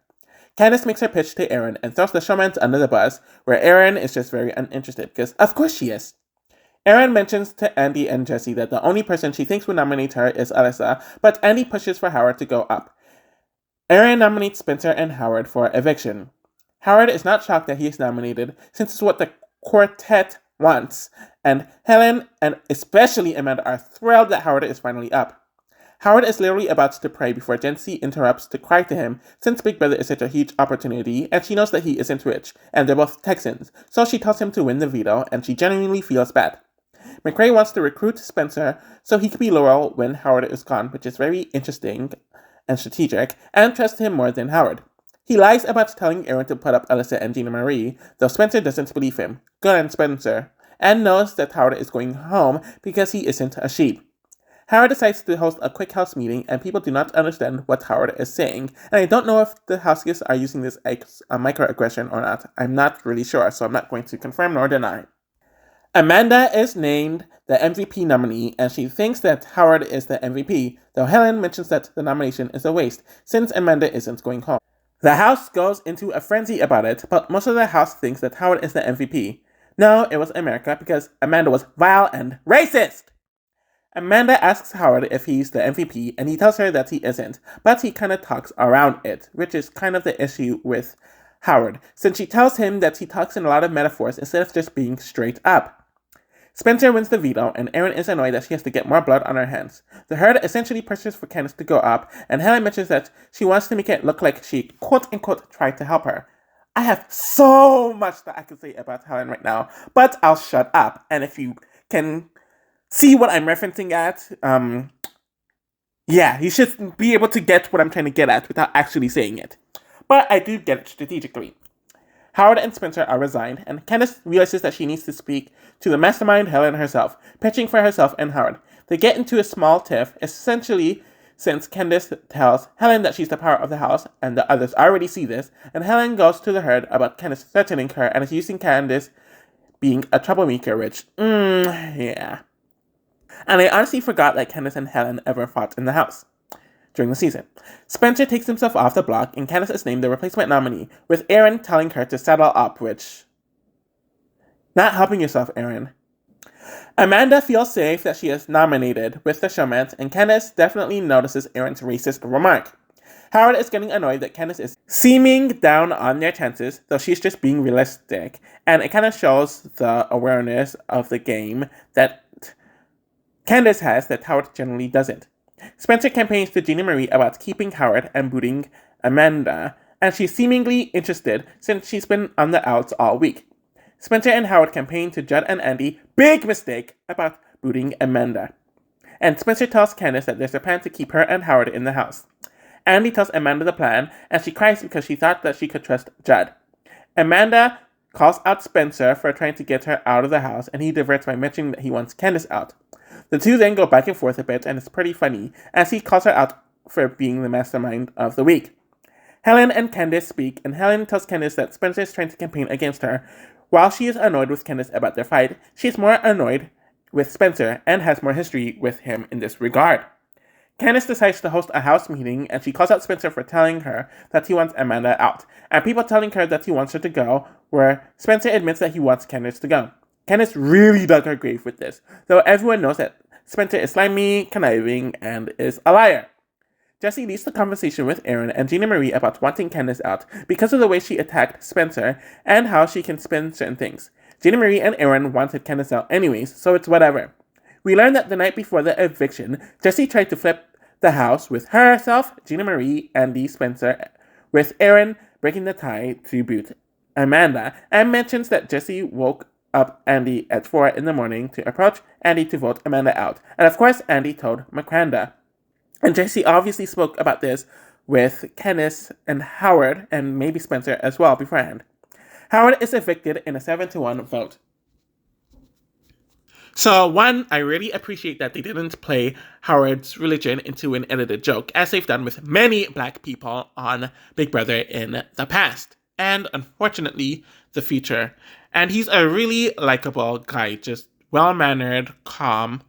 Candace makes her pitch to Erin and throws the showmans under the bus, where Erin is just very uninterested, because of course she is. Erin mentions to Andy and Jesse that the only person she thinks would nominate her is Alyssa, but Andy pushes for Howard to go up. Erin nominates Spencer and Howard for eviction. Howard is not shocked that he is nominated, since it's what the quartet wants, and Helen and especially Amanda are thrilled that Howard is finally up. Howard is literally about to pray before Jesse interrupts to cry to him, since Big Brother is such a huge opportunity, and she knows that he isn't rich, and they're both Texans, so she tells him to win the veto, and she genuinely feels bad. McCrae wants to recruit Spencer so he could be loyal when Howard is gone, which is very interesting and strategic, and trusts him more than Howard. He lies about telling Erin to put up Alyssa and Gina Marie, though Spencer doesn't believe him. Good on Spencer. And knows that Howard is going home because he isn't a sheep. Howard decides to host a quick house meeting, and people do not understand what Howard is saying, and I don't know if the house guests are using this as a microaggression or not. I'm not really sure, so I'm not going to confirm nor deny. Amanda is named the MVP nominee, and she thinks that Howard is the MVP, though Helen mentions that the nomination is a waste, since Amanda isn't going home. The house goes into a frenzy about it, but most of the house thinks that Howard is the MVP. No, it was America because Amanda was vile and racist! Amanda asks Howard if he's the MVP, and he tells her that he isn't, but he kind of talks around it, which is kind of the issue with Howard, since she tells him that he talks in a lot of metaphors instead of just being straight up. Spencer wins the veto, and Erin is annoyed that she has to get more blood on her hands. The herd essentially pushes for Candace to go up, and Helen mentions that she wants to make it look like she quote-unquote tried to help her. I have so much that I could say about Helen right now, but I'll shut up, and if you can see what I'm referencing at, yeah, you should be able to get what I'm trying to get at without actually saying it. But I do get it strategically. Howard and Spencer are resigned, and Candace realizes that she needs to speak to the mastermind Helen herself, pitching for herself and Howard. They get into a small tiff, essentially since Candace tells Helen that she's the power of the house, and the others already see this, and Helen goes to the herd about Candace threatening her and is using Candace being a troublemaker, which, yeah. And I honestly forgot that Candace and Helen ever fought in the house during the season. Spencer takes himself off the block, and Candace is named the replacement nominee, with Erin telling her to settle up, which... Not helping yourself, Erin. Amanda feels safe that she is nominated with the showmance, and Candace definitely notices Erin's racist remark. Howard is getting annoyed that Candace is seeming down on their chances, though she's just being realistic, and it kind of shows the awareness of the game that Candace has that Howard generally doesn't. Spencer campaigns to Jeannie Marie about keeping Howard and booting Amanda, and she's seemingly interested since she's been on the outs all week. Spencer and Howard campaign to Judd and Andy, big mistake, about booting Amanda. And Spencer tells Candace that there's a plan to keep her and Howard in the house. Andy tells Amanda the plan, and she cries because she thought that she could trust Judd. Amanda calls out Spencer for trying to get her out of the house, and he diverts by mentioning that he wants Candace out. The two then go back and forth a bit, and it's pretty funny, as he calls her out for being the mastermind of the week. Helen and Candace speak, and Helen tells Candace that Spencer is trying to campaign against her. While she is annoyed with Candace about their fight, she's more annoyed with Spencer and has more history with him in this regard. Candace decides to host a house meeting, and she calls out Spencer for telling her that he wants Amanda out, and people telling her that he wants her to go, where Spencer admits that he wants Candace to go. Candace really dug her grave with this, though everyone knows that Spencer is slimy, conniving, and is a liar. Jessie leads the conversation with Erin and Jeannie Marie about wanting Candace out because of the way she attacked Spencer and how she can spin certain things. Jeannie Marie and Erin wanted Candace out anyways, so it's whatever. We learn that the night before the eviction, Jessie tried to flip the house with herself, Jeannie Marie, Andy, Spencer, with Erin breaking the tie to boot Amanda, and mentions that Jessie woke up Andy at 4 in the morning to approach Andy to vote Amanda out. And of course, Andy told Miranda. And Jessie obviously spoke about this with Candace and Howard, and maybe Spencer as well beforehand. Howard is evicted in a 7-1 vote. So, one, I really appreciate that they didn't play Howard's religion into an edited joke, as they've done with many black people on Big Brother in the past, and unfortunately, the future. And he's a really likable guy, just well-mannered, calm,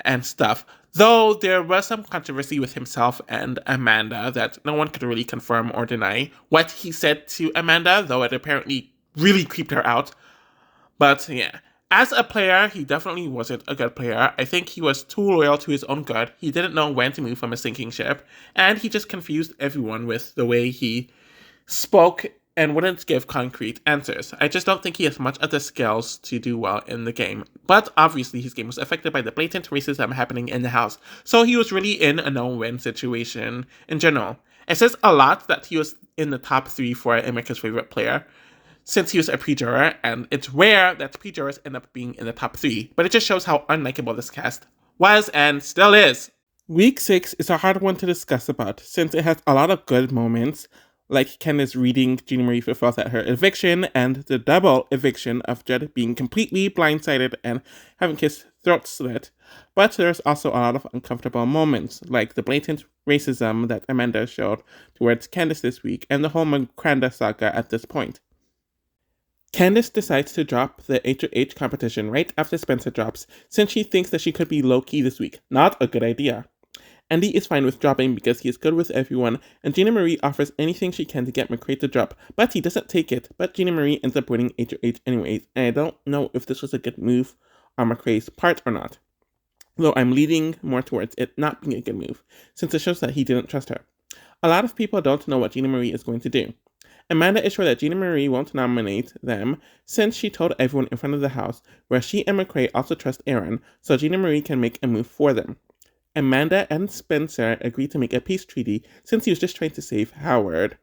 and stuff. Though there was some controversy with himself and Amanda that no one could really confirm or deny what he said to Amanda, though it apparently really creeped her out. But yeah, as a player, he definitely wasn't a good player. I think he was too loyal to his own good. He didn't know when to move from a sinking ship, and he just confused everyone with the way he spoke and wouldn't give concrete answers. I just don't think he has much of the skills to do well in the game. But obviously his game was affected by the blatant racism happening in the house, so he was really in a no-win situation in general. It says a lot that he was in the top 3 for America's favorite player, since he was a pre-juror, and it's rare that pre-jurors end up being in the top 3, but it just shows how unlikable this cast was and still is. Week 6 is a hard one to discuss about, since it has a lot of good moments, like Candace reading Jeannie Marie fulfills at her eviction, and the double eviction of Judd being completely blindsided and having his throat slit. But there's also a lot of uncomfortable moments, like the blatant racism that Amanda showed towards Candace this week, and the whole Miranda saga at this point. Candace decides to drop the H2H competition right after Spencer drops, since she thinks that she could be low-key this week. Not a good idea. Andy is fine with dropping because he is good with everyone, and Gina Marie offers anything she can to get McCrae to drop, but he doesn't take it, but Gina Marie ends up winning HOH anyways, and I don't know if this was a good move on McCrae's part or not. Though I'm leaning more towards it not being a good move, since it shows that he didn't trust her. A lot of people don't know what Gina Marie is going to do. Amanda is sure that Gina Marie won't nominate them, since she told everyone in front of the house, where she and McCrae also trust Aaron, so Gina Marie can make a move for them. Amanda and Spencer agree to make a peace treaty, since he was just trying to save Howard.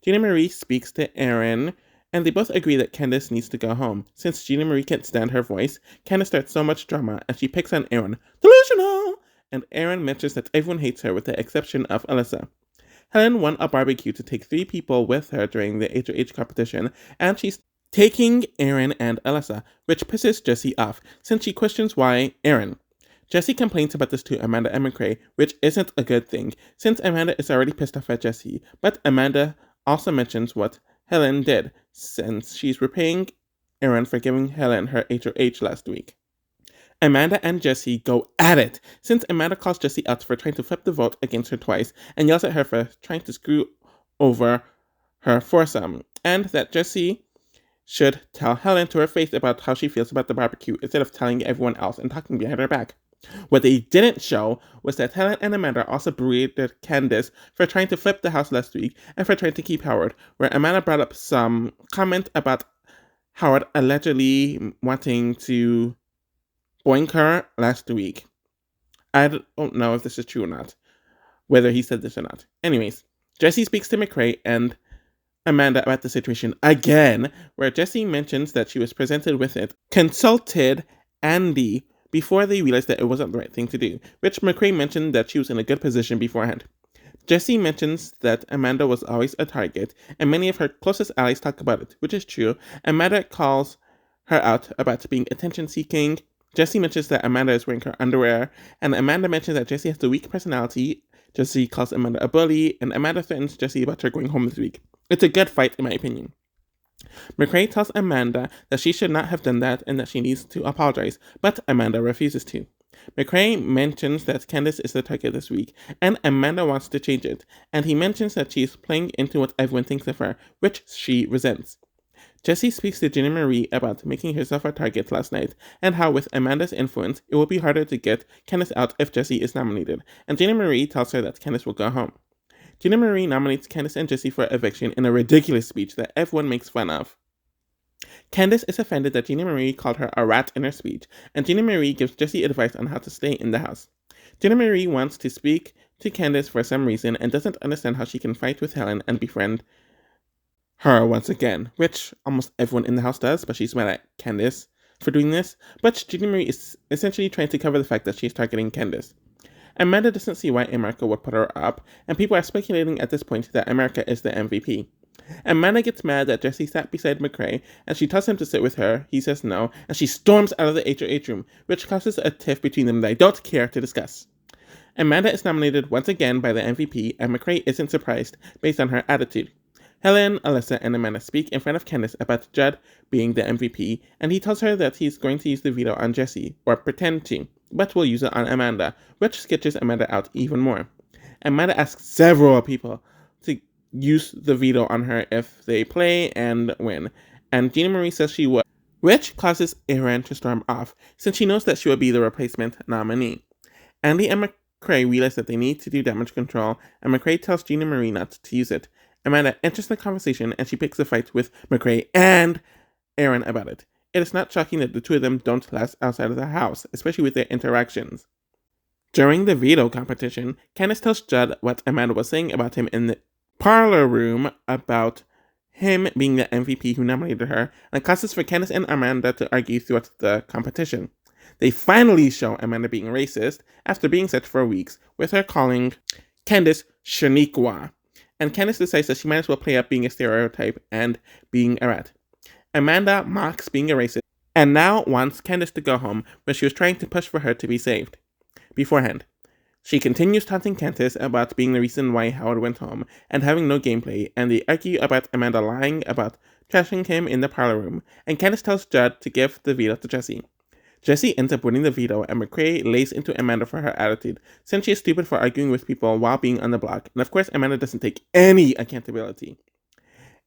Gina Marie speaks to Aaron, and they both agree that Candace needs to go home. Since Gina Marie can't stand her voice, Candace starts so much drama, and she picks on Aaron. Delusional! And Aaron mentions that everyone hates her with the exception of Alyssa. Helen won a barbecue to take 3 people with her during the HOH competition, and she's taking Aaron and Alyssa, which pisses Jessie off, since she questions why Aaron. Jessie complains about this to Amanda and McCrae, which isn't a good thing, since Amanda is already pissed off at Jessie, but Amanda also mentions what Helen did, since she's repaying Aaron for giving Helen her HOH last week. Amanda and Jessie go at it, since Amanda calls Jessie out for trying to flip the vote against her twice, and yells at her for trying to screw over her foursome, and that Jessie should tell Helen to her face about how she feels about the barbecue instead of telling everyone else and talking behind her back. What they didn't show was that Helen and Amanda also berated Candace for trying to flip the house last week and for trying to keep Howard, where Amanda brought up some comment about Howard allegedly wanting to boink her last week. I don't know if this is true or not, whether he said this or not. Anyways, Jessie speaks to McCrae and Amanda about the situation again, where Jessie mentions that she was presented with it, consulted Andy before they realized that it wasn't the right thing to do, which McCrae mentioned that she was in a good position beforehand. Jessie mentions that Amanda was always a target, and many of her closest allies talk about it, which is true. Amanda calls her out about being attention-seeking. Jessie mentions that Amanda is wearing her underwear, and Amanda mentions that Jessie has a weak personality. Jessie calls Amanda a bully, and Amanda threatens Jessie about her going home this week. It's a good fight, in my opinion. McCrae tells Amanda that she should not have done that and that she needs to apologize, but Amanda refuses to. McCrae mentions that Candace is the target this week, and Amanda wants to change it, and he mentions that she is playing into what everyone thinks of her, which she resents. Jessie speaks to Gina Marie about making herself a target last night, and how with Amanda's influence, it will be harder to get Candace out if Jessie is nominated, and Gina Marie tells her that Candace will go home. Gina Marie nominates Candace and Jessie for eviction in a ridiculous speech that everyone makes fun of. Candace is offended that Gina Marie called her a rat in her speech, and Gina Marie gives Jessie advice on how to stay in the house. Gina Marie wants to speak to Candace for some reason and doesn't understand how she can fight with Helen and befriend her once again, which almost everyone in the house does, but she's mad at Candace for doing this. But Gina Marie is essentially trying to cover the fact that she's targeting Candace. Amanda doesn't see why America would put her up, and people are speculating at this point that America is the MVP. Amanda gets mad that Jessie sat beside McCrae, and she tells him to sit with her. He says no, and she storms out of the HOH room, which causes a tiff between them that I don't care to discuss. Amanda is nominated once again by the MVP, and McCrae isn't surprised based on her attitude. Helen, Alyssa, and Amanda speak in front of Candace about Judd being the MVP, and he tells her that he's going to use the veto on Jessie, or pretend to, but will use it on Amanda, which sketches Amanda out even more. Amanda asks several people to use the veto on her if they play and win, and Gina Marie says she would, which causes Aaron to storm off, since she knows that she will be the replacement nominee. Andy and McCrae realize that they need to do damage control, and McCrae tells Gina Marie not to use it. Amanda enters the conversation, and she picks a fight with McCrae and Aaron about it. It is not shocking that the two of them don't last outside of the house, especially with their interactions. During the veto competition, Candace tells Judd what Amanda was saying about him in the parlor room about him being the MVP who nominated her, and causes for Candace and Amanda to argue throughout the competition. They finally show Amanda being racist after being such for weeks, with her calling Candace Shaniqua. And Candace decides that she might as well play up being a stereotype and being a rat. Amanda mocks being a racist, and now wants Candace to go home when she was trying to push for her to be saved. Beforehand, she continues taunting Candace about being the reason why Howard went home, and having no gameplay, and they argue about Amanda lying about trashing him in the parlor room, and Candace tells Judd to give the veto to Jessie. Jessie ends up winning the veto, and McCrae lays into Amanda for her attitude, since she is stupid for arguing with people while being on the block, and of course Amanda doesn't take any accountability.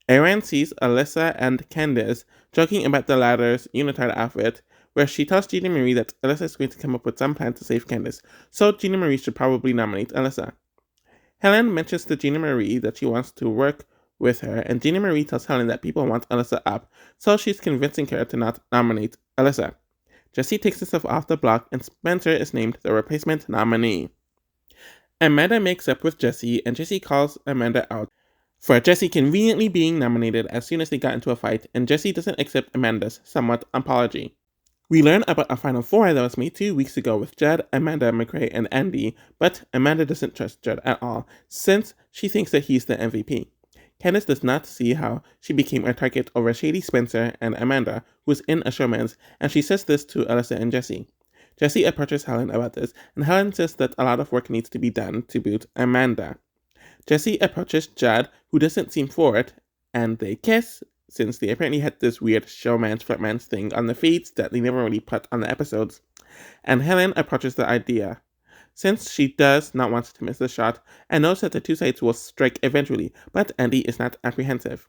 Erin sees Alyssa and Candace joking about the latter's unitard outfit, where she tells Gina Marie that Alyssa is going to come up with some plan to save Candace, so Gina Marie should probably nominate Alyssa. Helen mentions to Gina Marie that she wants to work with her, and Gina Marie tells Helen that people want Alyssa up, so she's convincing her to not nominate Alyssa. Jessie takes herself off the block, and Spencer is named the replacement nominee. Amanda makes up with Jessie, and Jessie calls Amanda out for Jessie conveniently being nominated as soon as they got into a fight, and Jessie doesn't accept Amanda's somewhat apology. We learn about a Final Four that was made 2 weeks ago with Jed, Amanda, McCrae, and Andy, but Amanda doesn't trust Jed at all, since she thinks that he's the MVP. Candace does not see how she became a target over shady Spencer and Amanda, who's in a showman's, and she says this to Alyssa and Jessie. Jessie approaches Helen about this, and Helen says that a lot of work needs to be done to boot Amanda. Jessie approaches Jed, who doesn't seem for it, and they kiss, since they apparently had this weird showman's flatman's thing on the feeds that they never really put on the episodes. And Helen approaches the idea, since she does not want to miss the shot and knows that the two sides will strike eventually, but Andy is not apprehensive.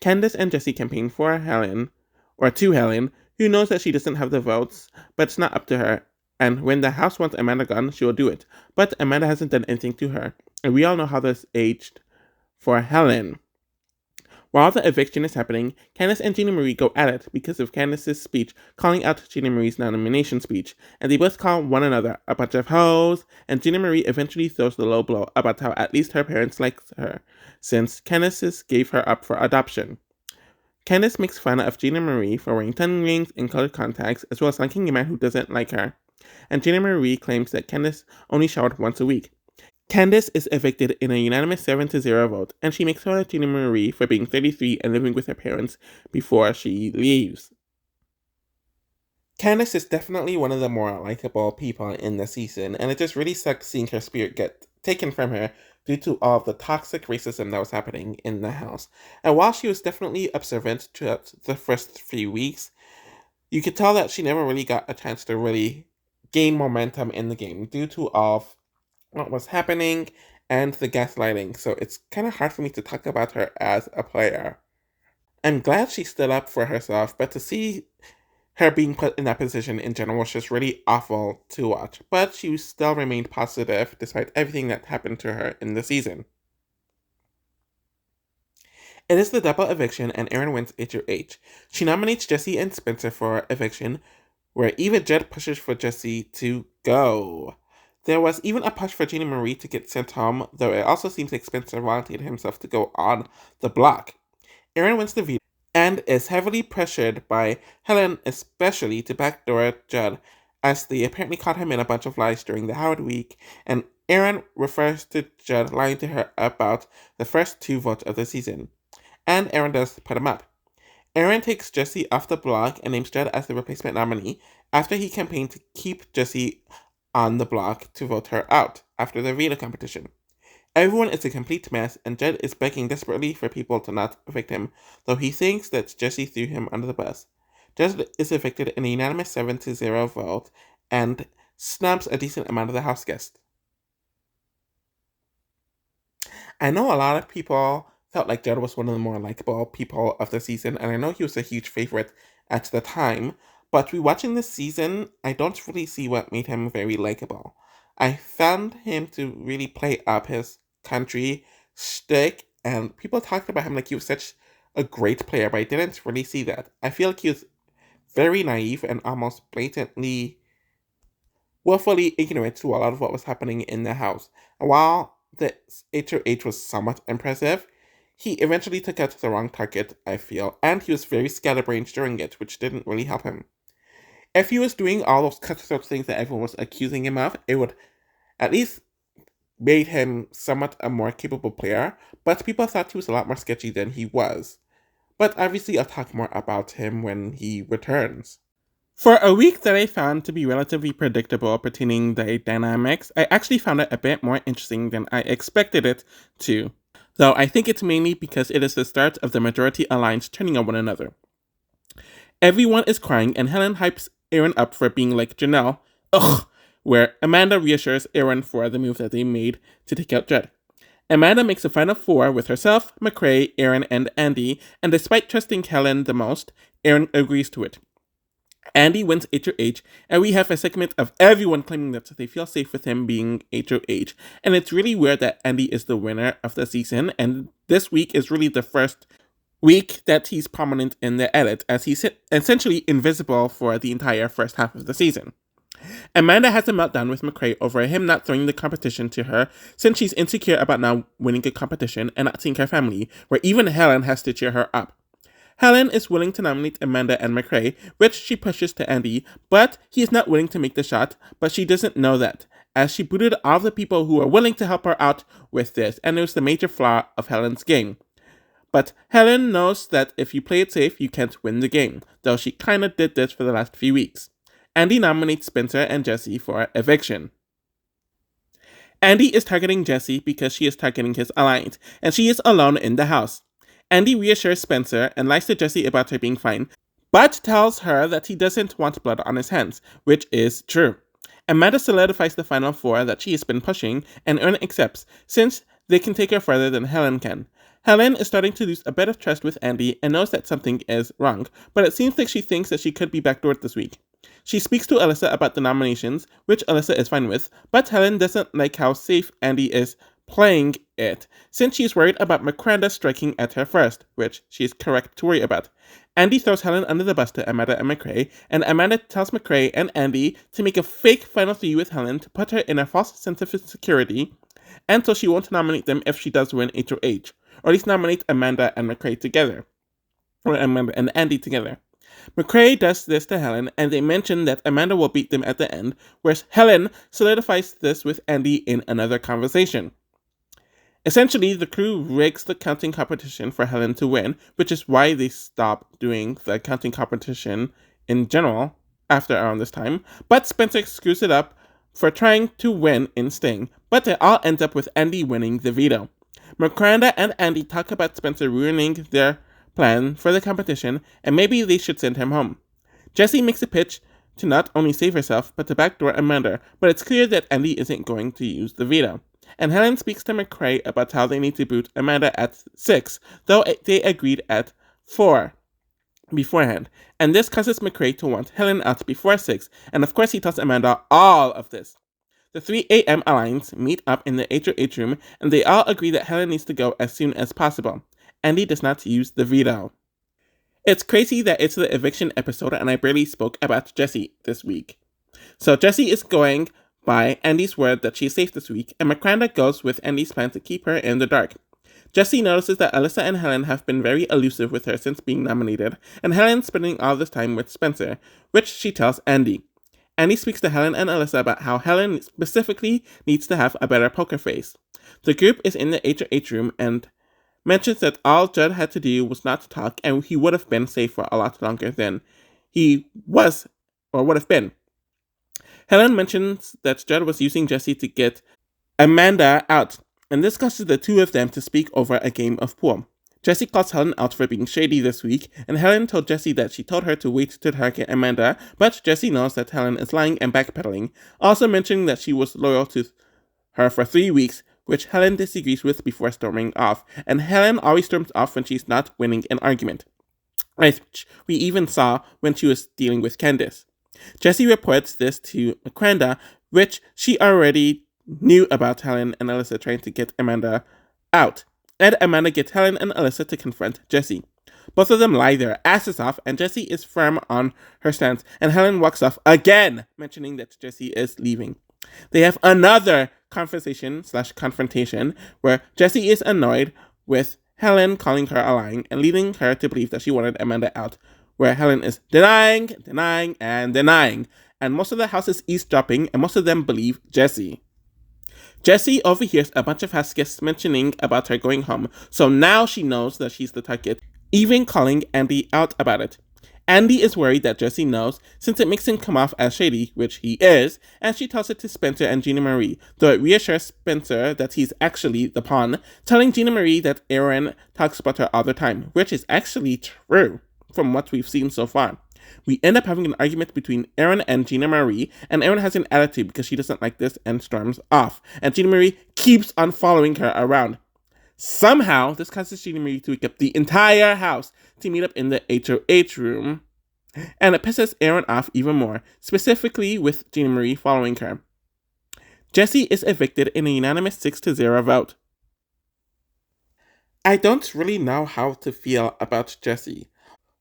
Candace and Jessie campaign for Helen, or to Helen, who knows that she doesn't have the votes, but it's not up to her, and when the house wants Amanda gone, she will do it. But Amanda hasn't done anything to her, and we all know how this aged for Helen. While the eviction is happening, Candace and Gina Marie go at it because of Candace's speech calling out Gina Marie's nomination speech, and they both call one another a bunch of hoes, and Gina Marie eventually throws the low blow about how at least her parents liked her, since Candace gave her up for adoption. Candace makes fun of Gina Marie for wearing tongue rings and colored contacts, as well as liking a man who doesn't like her, and Gina Marie claims that Candace only showered once a week. Candace is evicted in a unanimous 7-0 vote, and she makes fun of Gina Marie for being 33 and living with her parents before she leaves. Candace is definitely one of the more likable people in the season, and it just really sucks seeing her spirit get taken from her due to all of the toxic racism that was happening in the house. And while she was definitely observant throughout the first few weeks, you could tell that she never really got a chance to really gain momentum in the game due to all of what was happening and the gaslighting, so it's kind of hard for me to talk about her as a player. I'm glad she stood up for herself, but to see her being put in that position in general was just really awful to watch, but she still remained positive despite everything that happened to her in the season. It is the double eviction, and Erin wins HOH. She nominates Jessie and Spencer for eviction, where even Jed pushes for Jessie to go. There was even a push for Gina Marie to get sent home, though it also seems like Spencer volunteered himself to go on the block. Erin wins the veto and is heavily pressured by Helen especially to backdoor Judd, as they apparently caught him in a bunch of lies during the Howard week, and Erin refers to Judd lying to her about the first 2 votes of the season. And Erin does put him up. Erin takes Jessie off the block and names Judd as the replacement nominee after he campaigned to keep Jessie on the block to vote her out after the veto competition. Everyone is a complete mess, and Jed is begging desperately for people to not evict him, though he thinks that Jessie threw him under the bus. Jed is evicted in a unanimous 7-0 vote and snubs a decent amount of the house guests. I know a lot of people felt like Jed was one of the more likable people of the season, and I know he was a huge favorite at the time, but rewatching this season, I don't really see what made him very likable. I found him to really play up his country shtick, and people talked about him like he was such a great player, but I didn't really see that. I feel like he was very naive and almost blatantly, willfully ignorant to a lot of what was happening in the house. And while the HOH was somewhat impressive, he eventually took out the wrong target, I feel, and he was very scatterbrained during it, which didn't really help him. If he was doing all those cutthroat things that everyone was accusing him of, it would at least made him somewhat a more capable player, but people thought he was a lot more sketchy than he was. But obviously I'll talk more about him when he returns. For a week that I found to be relatively predictable pertaining the dynamics, I actually found it a bit more interesting than I expected it to. Though I think it's mainly because it is the start of the majority alliance turning on one another. Everyone is crying, and Helen hypes Aaron up for being like Janelle, ugh, where Amanda reassures Aaron for the move that they made to take out Jed. Amanda makes a final four with herself, McCrae, Aaron, and Andy, and despite trusting Helen the most, Aaron agrees to it. Andy wins HOH, and we have a segment of everyone claiming that they feel safe with him being HOH. And it's really weird that Andy is the winner of the season, and this week is really the first week that he's prominent in the edit, as he's essentially invisible for the entire first half of the season. Amanda has a meltdown with McCrae over him not throwing the competition to her, since she's insecure about now winning a competition and not seeing her family, where even Helen has to cheer her up. Helen is willing to nominate Amanda and McCrae, which she pushes to Andy, but he is not willing to make the shot, but she doesn't know that, as she booted all the people who were willing to help her out with this, and it was the major flaw of Helen's game. But Helen knows that if you play it safe, you can't win the game, though she kinda did this for the last few weeks. Andy nominates Spencer and Jesse for eviction. Andy is targeting Jesse because she is targeting his alliance, and she is alone in the house. Andy reassures Spencer and lies to Jesse about her being fine, but tells her that he doesn't want blood on his hands, which is true. Amanda solidifies the final four that she has been pushing, and Ern accepts, since they can take her further than Helen can. Helen is starting to lose a bit of trust with Andy and knows that something is wrong, but it seems like she thinks that she could be backdoored this week. She speaks to Alyssa about the nominations, which Alyssa is fine with, but Helen doesn't like how safe Andy is playing it, since she's worried about Miranda striking at her first, which she's correct to worry about. Andy throws Helen under the bus to Amanda and McCrae, and Amanda tells McCrae and Andy to make a fake final three with Helen to put her in a false sense of security, and so she won't nominate them if she does win HOH, or at least nominate Amanda and McCrae together, or Amanda and Andy together. McCrae does this to Helen, and they mention that Amanda will beat them at the end, whereas Helen solidifies this with Andy in another conversation. Essentially, the crew rigs the counting competition for Helen to win, which is why they stopped doing the counting competition in general after around this time, but Spencer screws it up for trying to win in Sting, but it all ends up with Andy winning the veto. Miranda and Andy talk about Spencer ruining their plan for the competition, and maybe they should send him home. Jessie makes a pitch to not only save herself, but to backdoor Amanda, but it's clear that Andy isn't going to use the veto. And Helen speaks to McCrae about how they need to boot Amanda at 6, though they agreed at 4 beforehand. And this causes McCrae to want Helen out before 6, and of course he tells Amanda all of this. The 3 a.m. alliance meet up in the HOH room, and they all agree that Helen needs to go as soon as possible. Andy does not use the veto. It's crazy that it's the eviction episode and I barely spoke about Jessie this week. So Jessie is going by Andy's word that she's safe this week, and Miranda goes with Andy's plan to keep her in the dark. Jessie notices that Alyssa and Helen have been very elusive with her since being nominated, and Helen's spending all this time with Spencer, which she tells Andy. Andy speaks to Helen and Alyssa about how Helen specifically needs to have a better poker face. The group is in the HOH room and mentions that all Judd had to do was not to talk, and he would have been safe for a lot longer than he was or would have been. Helen mentions that Judd was using Jessie to get Amanda out, and this causes the two of them to speak over a game of pool. Jessie calls Helen out for being shady this week, and Helen told Jessie that she told her to wait to target Amanda, but Jessie knows that Helen is lying and backpedaling, also mentioning that she was loyal to her for 3 weeks, which Helen disagrees with before storming off, and Helen always storms off when she's not winning an argument, which we even saw when she was dealing with Candace. Jessie reports this to Miranda, which she already knew about Helen and Alyssa trying to get Amanda out, and Amanda gets Helen and Alyssa to confront Jessie. Both of them lie their asses off, and Jessie is firm on her stance, and Helen walks off again, mentioning that Jessie is leaving. They have another conversation/confrontation where Jessie is annoyed with Helen calling her a lying and leading her to believe that she wanted Amanda out, where Helen is denying, and most of the house is eavesdropping, and most of them believe Jessie. Jessie overhears a bunch of house guests mentioning about her going home, so now she knows that she's the target, even calling Andy out about it. Andy is worried that Jessie knows, since it makes him come off as shady, which he is, and she tells it to Spencer and Gina Marie, though it reassures Spencer that he's actually the pawn, telling Gina Marie that Aaron talks about her all the time, which is actually true, from what we've seen so far. We end up having an argument between Erin and Gina Marie, and Erin has an attitude because she doesn't like this and storms off. And Gina Marie keeps on following her around. Somehow, this causes Gina Marie to wake up the entire house to meet up in the HOH room, and it pisses Erin off even more, specifically with Gina Marie following her. Jessie is evicted in a unanimous 6-0 vote. I don't really know how to feel about Jessie.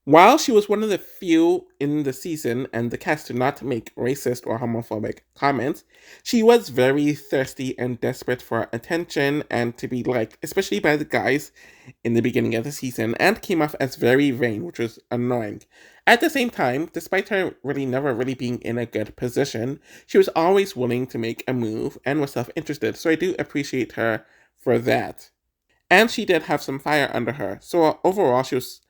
While she was one of the few in the season and the cast to not make racist or homophobic comments, she was very thirsty and desperate for attention and to be liked, especially by the guys in the beginning of the season, and came off as very vain, which was annoying. At the same time, despite her never really being in a good position, she was always willing to make a move and was self-interested, so I do appreciate her for that. And she did have some fire under her, so overall she was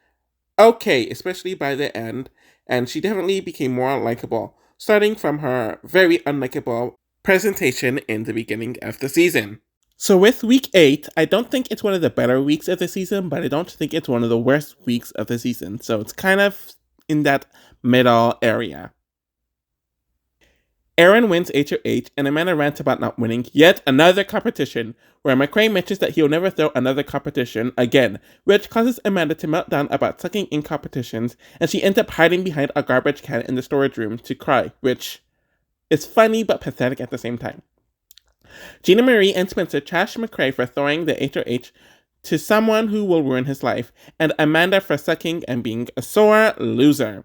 okay, especially by the end, and she definitely became more likable, starting from her very unlikable presentation in the beginning of the season. So with week 8, I don't think it's one of the better weeks of the season, but I don't think it's one of the worst weeks of the season, so it's kind of in that middle area. Erin wins HOH, and Amanda rants about not winning yet another competition, where McCray mentions that he'll never throw another competition again, which causes Amanda to melt down about sucking in competitions, and she ends up hiding behind a garbage can in the storage room to cry, which is funny but pathetic at the same time. Gina Marie and Spencer trash McCray for throwing the HOH to someone who will ruin his life, and Amanda for sucking and being a sore loser.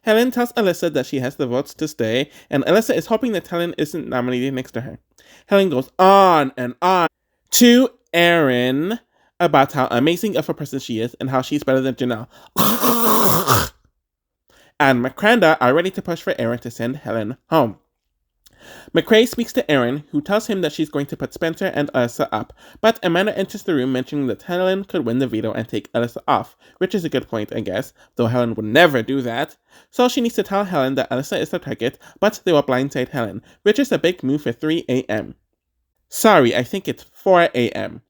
Helen tells Alyssa that she has the votes to stay, and Alyssa is hoping that Helen isn't nominated next to her. Helen goes on and on to Erin about how amazing of a person she is and how she's better than Janelle. And McCranda are ready to push for Erin to send Helen home. McCray speaks to Erin, who tells him that she's going to put Spencer and Alyssa up, but Amanda enters the room mentioning that Helen could win the veto and take Alyssa off, which is a good point, I guess, though Helen would never do that. So she needs to tell Helen that Alyssa is the target, but they will blindside Helen, which is a big move for 3 a.m. Sorry, I think it's 4 a.m.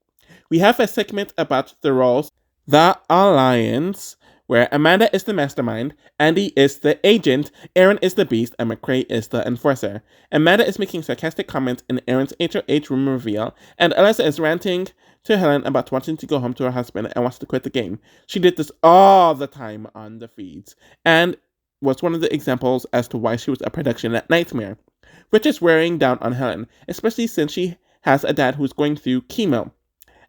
We have a segment about the roles, the Alliance, where Amanda is the mastermind, Andy is the agent, Erin is the beast, and McCray is the enforcer. Amanda is making sarcastic comments in Erin's HOH room reveal, and Alyssa is ranting to Helen about wanting to go home to her husband and wants to quit the game. She did this all the time on the feeds, and was one of the examples as to why she was a production at Nightmare, which is wearing down on Helen, especially since she has a dad who's going through chemo.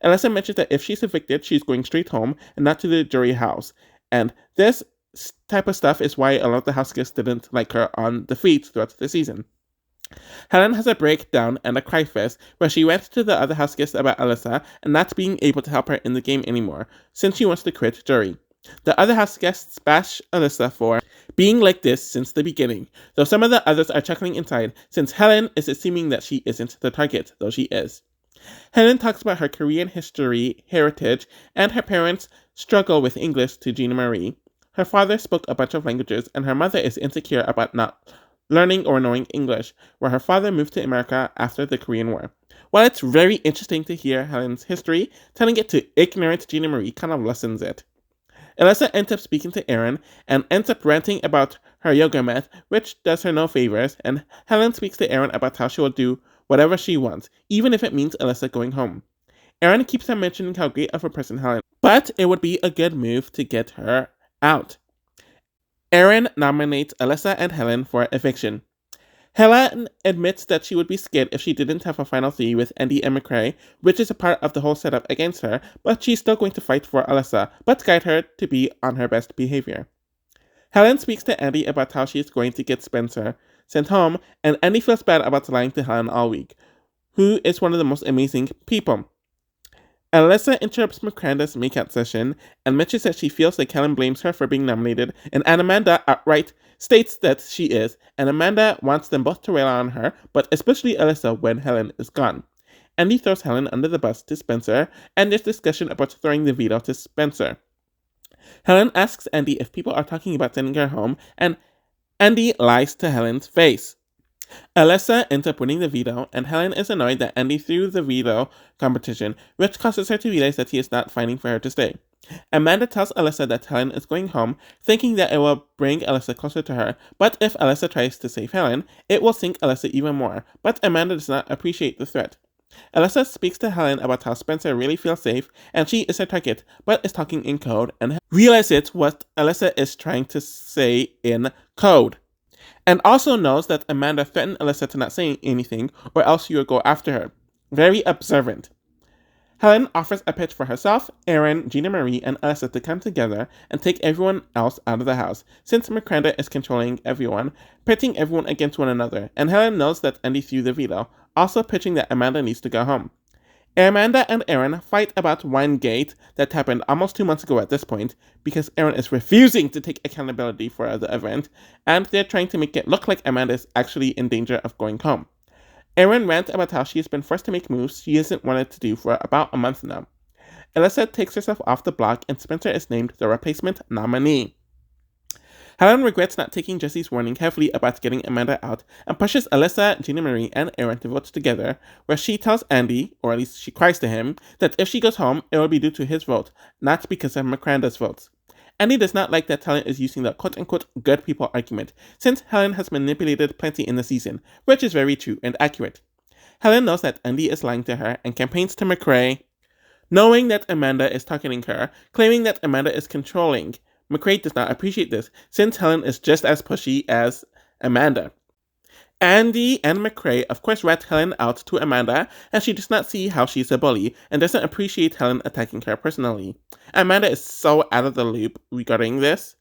Alyssa mentions that if she's evicted, she's going straight home and not to the jury house. And this type of stuff is why a lot of the house guests didn't like her on the feeds throughout the season. Helen has a breakdown and a cry fest where she went to the other house guests about Alyssa and not being able to help her in the game anymore, since she wants to quit jury. The other house guests bash Alyssa for being like this since the beginning, though some of the others are chuckling inside since Helen is assuming that she isn't the target, though she is. Helen talks about her Korean history, heritage, and her parents' struggle with English to Gina Marie. Her father spoke a bunch of languages, and her mother is insecure about not learning or knowing English, where her father moved to America after the Korean War. While it's very interesting to hear Helen's history, telling it to ignorant Gina Marie kind of lessens it. Alyssa ends up speaking to Erin and ends up ranting about her yoga mat, which does her no favors, and Helen speaks to Erin about how she will do whatever she wants, even if it means Alyssa going home. Erin keeps on mentioning how great of a person Helen is, but it would be a good move to get her out. Erin nominates Alyssa and Helen for eviction. Helen admits that she would be scared if she didn't have a final 3 with Andy and McCray, which is a part of the whole setup against her, but she's still going to fight for Alyssa, but guide her to be on her best behavior. Helen speaks to Andy about how she's going to get Spencer sent home, and Andy feels bad about lying to Helen all week, who is one of the most amazing people. Alyssa interrupts McCranda's makeout session and mentions that she feels like Helen blames her for being nominated, and Amanda outright states that she is, and Amanda wants them both to rail on her, but especially Alyssa when Helen is gone. Andy throws Helen under the bus to Spencer, and there's discussion about throwing the veto to Spencer. Helen asks Andy if people are talking about sending her home, and Andy lies to Helen's face. Alyssa ends up winning the veto, and Helen is annoyed that Andy threw the veto competition, which causes her to realize that he is not fighting for her to stay. Amanda tells Alyssa that Helen is going home, thinking that it will bring Alyssa closer to her, but if Alyssa tries to save Helen, it will sink Alyssa even more, but Amanda does not appreciate the threat. Alyssa speaks to Helen about how Spencer really feels safe, and she is her target, but is talking in code, and realizes what Alyssa is trying to say in code. And also knows that Amanda threatened Alyssa to not say anything, or else she will go after her. Very observant. Helen offers a pitch for herself, Aaron, Gina Marie, and Alyssa to come together and take everyone else out of the house, since Miranda is controlling everyone, pitting everyone against one another, and Helen knows that Andy threw the veto, also pitching that Amanda needs to go home. Amanda and Aaron fight about Winegate that happened almost 2 months ago at this point, because Aaron is refusing to take accountability for the event, and they're trying to make it look like Amanda is actually in danger of going home. Aaron rants about how she has been forced to make moves she hasn't wanted to do for about a month now. Alyssa takes herself off the block, and Spencer is named the replacement nominee. Helen regrets not taking Jesse's warning heavily about getting Amanda out and pushes Alyssa, Gina Marie, and Aaron to vote together, where she tells Andy, or at least she cries to him, that if she goes home, it will be due to his vote, not because of Miranda's votes. Andy does not like that Helen is using the quote-unquote good people argument, since Helen has manipulated plenty in the season, which is very true and accurate. Helen knows that Andy is lying to her and campaigns to McCrae, knowing that Amanda is targeting her, claiming that Amanda is controlling. McCrae does not appreciate this, since Helen is just as pushy as Amanda. Andy and McCrae of course rat Helen out to Amanda, and she does not see how she's a bully, and doesn't appreciate Helen attacking her personally. Amanda is so out of the loop regarding this.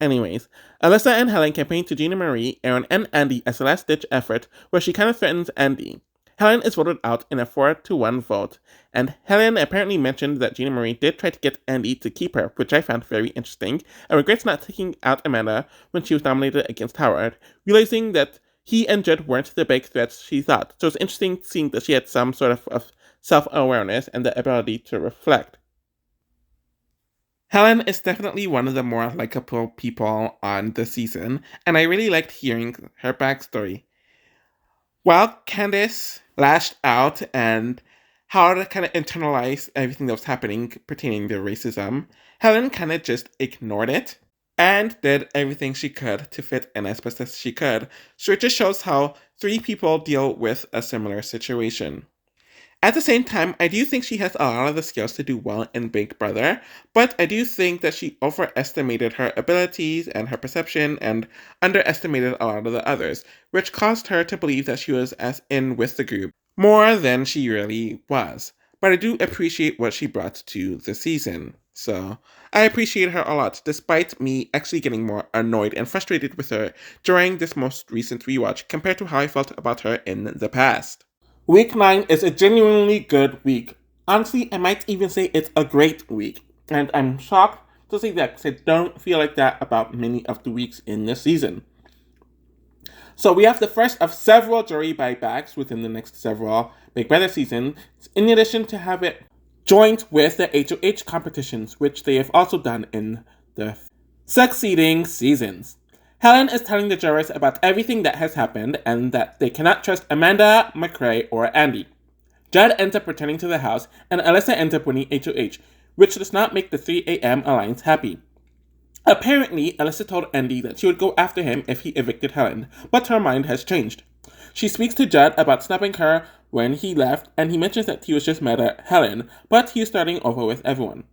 Anyways, Alyssa and Helen campaign to Gina Marie, Aaron, and Andy as a last-ditch effort, where she kind of threatens Andy. Helen is voted out in a 4-1 vote, and Helen apparently mentioned that Gina Marie did try to get Andy to keep her, which I found very interesting, and regrets not taking out Amanda when she was nominated against Howard, realizing that he and Judd weren't the big threats she thought. So it's interesting seeing that she had some sort of self-awareness and the ability to reflect. Helen is definitely one of the more likable people on the season, and I really liked hearing her backstory. While Candace lashed out and Howard kind of internalized everything that was happening pertaining to racism, Helen kind of just ignored it and did everything she could to fit in as best as she could. So it just shows how three people deal with a similar situation. At the same time, I do think she has a lot of the skills to do well in Big Brother, but I do think that she overestimated her abilities and her perception and underestimated a lot of the others, which caused her to believe that she was as in with the group more than she really was. But I do appreciate what she brought to the season. So, I appreciate her a lot, despite me actually getting more annoyed and frustrated with her during this most recent rewatch compared to how I felt about her in the past. Week 9 is a genuinely good week. Honestly, I might even say it's a great week. And I'm shocked to say that because I don't feel like that about many of the weeks in this season. So we have the first of several jury buybacks within the next several Big Brother seasons, in addition to have it joined with the HOH competitions, which they have also done in the succeeding seasons. Helen is telling the jurors about everything that has happened and that they cannot trust Amanda, McCrae, or Andy. Judd ends up returning to the house, and Alyssa ends up winning HOH, which does not make the 3 a.m. alliance happy. Apparently, Alyssa told Andy that she would go after him if he evicted Helen, but her mind has changed. She speaks to Judd about snubbing her when he left, and he mentions that he was just mad at Helen, but he is starting over with everyone.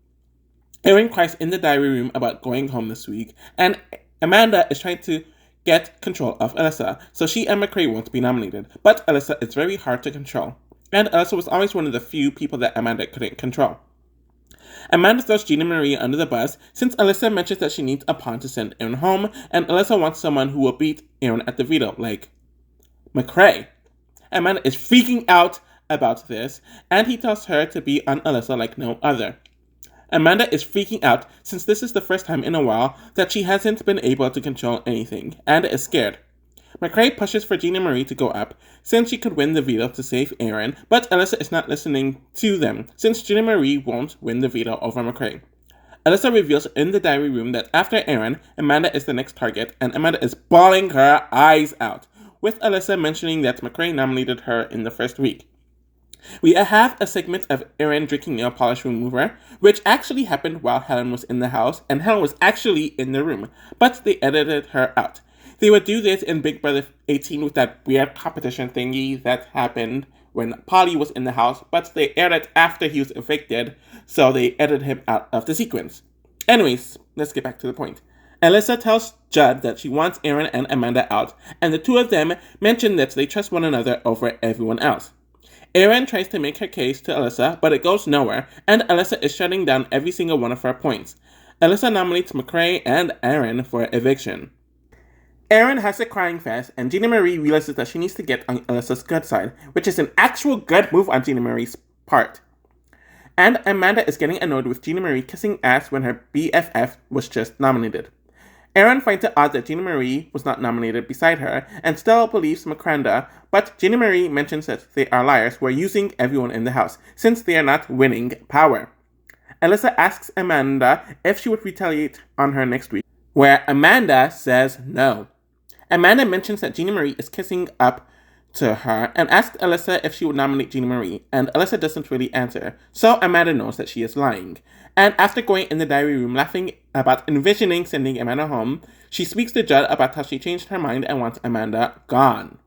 Aaron cries in the diary room about going home this week, and Amanda is trying to get control of Alyssa, so she and McCrae won't be nominated, but Alyssa is very hard to control, and Alyssa was always one of the few people that Amanda couldn't control. Amanda throws Gina Marie under the bus since Alyssa mentions that she needs a pawn to send Aaron home, and Alyssa wants someone who will beat Aaron at the veto, like McCrae. Amanda is freaking out about this, and he tells her to be on Alyssa like no other. Amanda is freaking out since this is the first time in a while that she hasn't been able to control anything, and is scared. McCrae pushes for Gina Marie to go up since she could win the veto to save Aaron, but Alyssa is not listening to them since Gina Marie won't win the veto over McCrae. Alyssa reveals in the diary room that after Aaron, Amanda is the next target, and Amanda is bawling her eyes out, with Alyssa mentioning that McCrae nominated her in the first week. We have a segment of Erin drinking nail polish remover, which actually happened while Helen was in the house, and Helen was actually in the room, but they edited her out. They would do this in Big Brother 18 with that weird competition thingy that happened when Polly was in the house, but they aired it after he was evicted, so they edited him out of the sequence. Anyways, let's get back to the point. Alyssa tells Judd that she wants Erin and Amanda out, and the two of them mention that they trust one another over everyone else. Erin tries to make her case to Alyssa, but it goes nowhere, and Alyssa is shutting down every single one of her points. Alyssa nominates McCrae and Erin for eviction. Erin has a crying fest, and Gina Marie realizes that she needs to get on Alyssa's good side, which is an actual good move on Gina Marie's part. And Amanda is getting annoyed with Gina Marie kissing ass when her BFF was just nominated. Erin finds it odd that Gina Marie was not nominated beside her, and still believes Makranda, but Gina Marie mentions that they are liars who are using everyone in the house, since they are not winning power. Alyssa asks Amanda if she would retaliate on her next week, where Amanda says no. Amanda mentions that Gina Marie is kissing up to her and asks Alyssa if she would nominate Gina Marie, and Alyssa doesn't really answer, so Amanda knows that she is lying. And after going in the diary room laughing about envisioning sending Amanda home, she speaks to Judd about how she changed her mind and wants Amanda gone.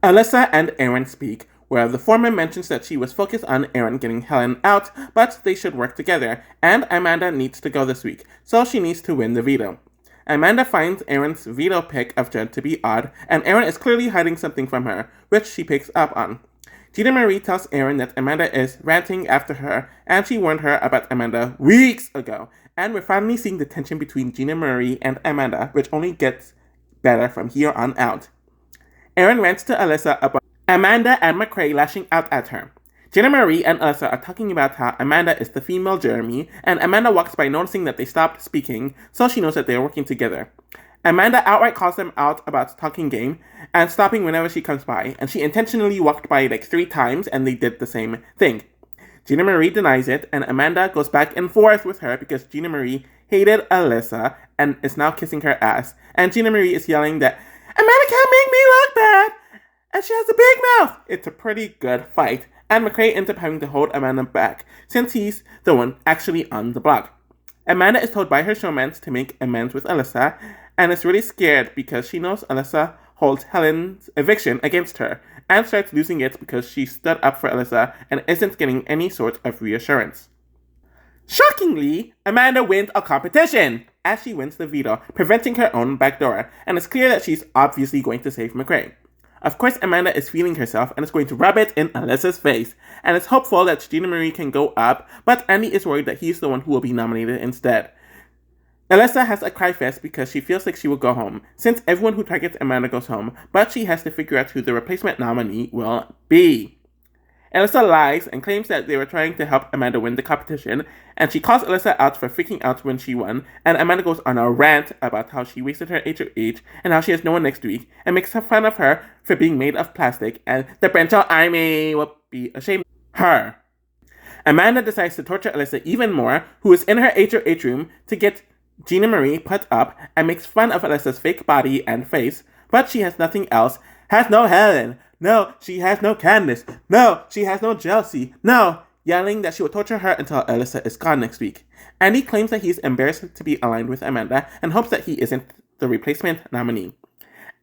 Alyssa and Erin speak, where the former mentions that she was focused on Erin getting Helen out, but they should work together, and Amanda needs to go this week, so she needs to win the veto. Amanda finds Erin's veto pick of Judd to be odd, and Erin is clearly hiding something from her, which she picks up on. Gina Marie tells Erin that Amanda is ranting after her, and she warned her about Amanda weeks ago. And we're finally seeing the tension between Gina Marie and Amanda, which only gets better from here on out. Erin rants to Alyssa about Amanda and McCrae lashing out at her. Gina Marie and Alyssa are talking about how Amanda is the female Jeremy, and Amanda walks by noticing that they stopped speaking, so she knows that they are working together. Amanda outright calls them out about talking game and stopping whenever she comes by, and she intentionally walked by like 3 times and they did the same thing. Gina Marie denies it, and Amanda goes back and forth with her because Gina Marie hated Alyssa and is now kissing her ass, and Gina Marie is yelling that Amanda can't make me look bad, and she has a big mouth. It's a pretty good fight, and McCrae ends up having to hold Amanda back since he's the one actually on the block. Amanda is told by her showmans to make amends with Alyssa, and is really scared because she knows Alyssa holds Helen's eviction against her, and starts losing it because she stood up for Alyssa and isn't getting any sort of reassurance. Shockingly, Amanda wins a competition, as she wins the veto, preventing her own backdoor, and it's clear that she's obviously going to save McCrae. Of course, Amanda is feeling herself and is going to rub it in Alyssa's face, and it's hopeful that Gina Marie can go up, but Andy is worried that he's the one who will be nominated instead. Alyssa has a cry fest because she feels like she will go home, since everyone who targets Amanda goes home, but she has to figure out who the replacement nominee will be. Alyssa lies and claims that they were trying to help Amanda win the competition, and she calls Alyssa out for freaking out when she won, and Amanda goes on a rant about how she wasted her HOH and how she has no one next week, and makes fun of her for being made of plastic, and the Brental Army will be ashamed of her. Amanda decides to torture Alyssa even more, who is in her HOH room, to get Gina Marie put up and makes fun of Alyssa's fake body and face, but she has nothing else, has no Helen, no, she has no Candace, no, she has no jealousy, no, yelling that she will torture her until Alyssa is gone next week. Andy claims that he's embarrassed to be aligned with Amanda and hopes that he isn't the replacement nominee.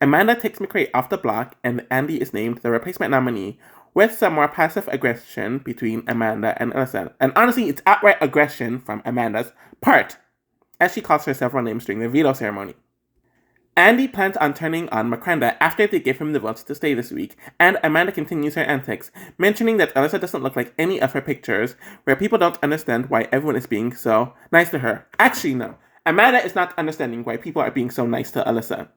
Amanda takes McCrae off the block and Andy is named the replacement nominee, with some more passive aggression between Amanda and Alyssa. And honestly, it's outright aggression from Amanda's part, as she calls her several names during the veto ceremony. Andy plans on turning on Makranda after they give him the votes to stay this week, and Amanda continues her antics, mentioning that Alyssa doesn't look like any of her pictures, where people don't understand why everyone is being so nice to her. Actually, no. Amanda is not understanding why people are being so nice to Alyssa.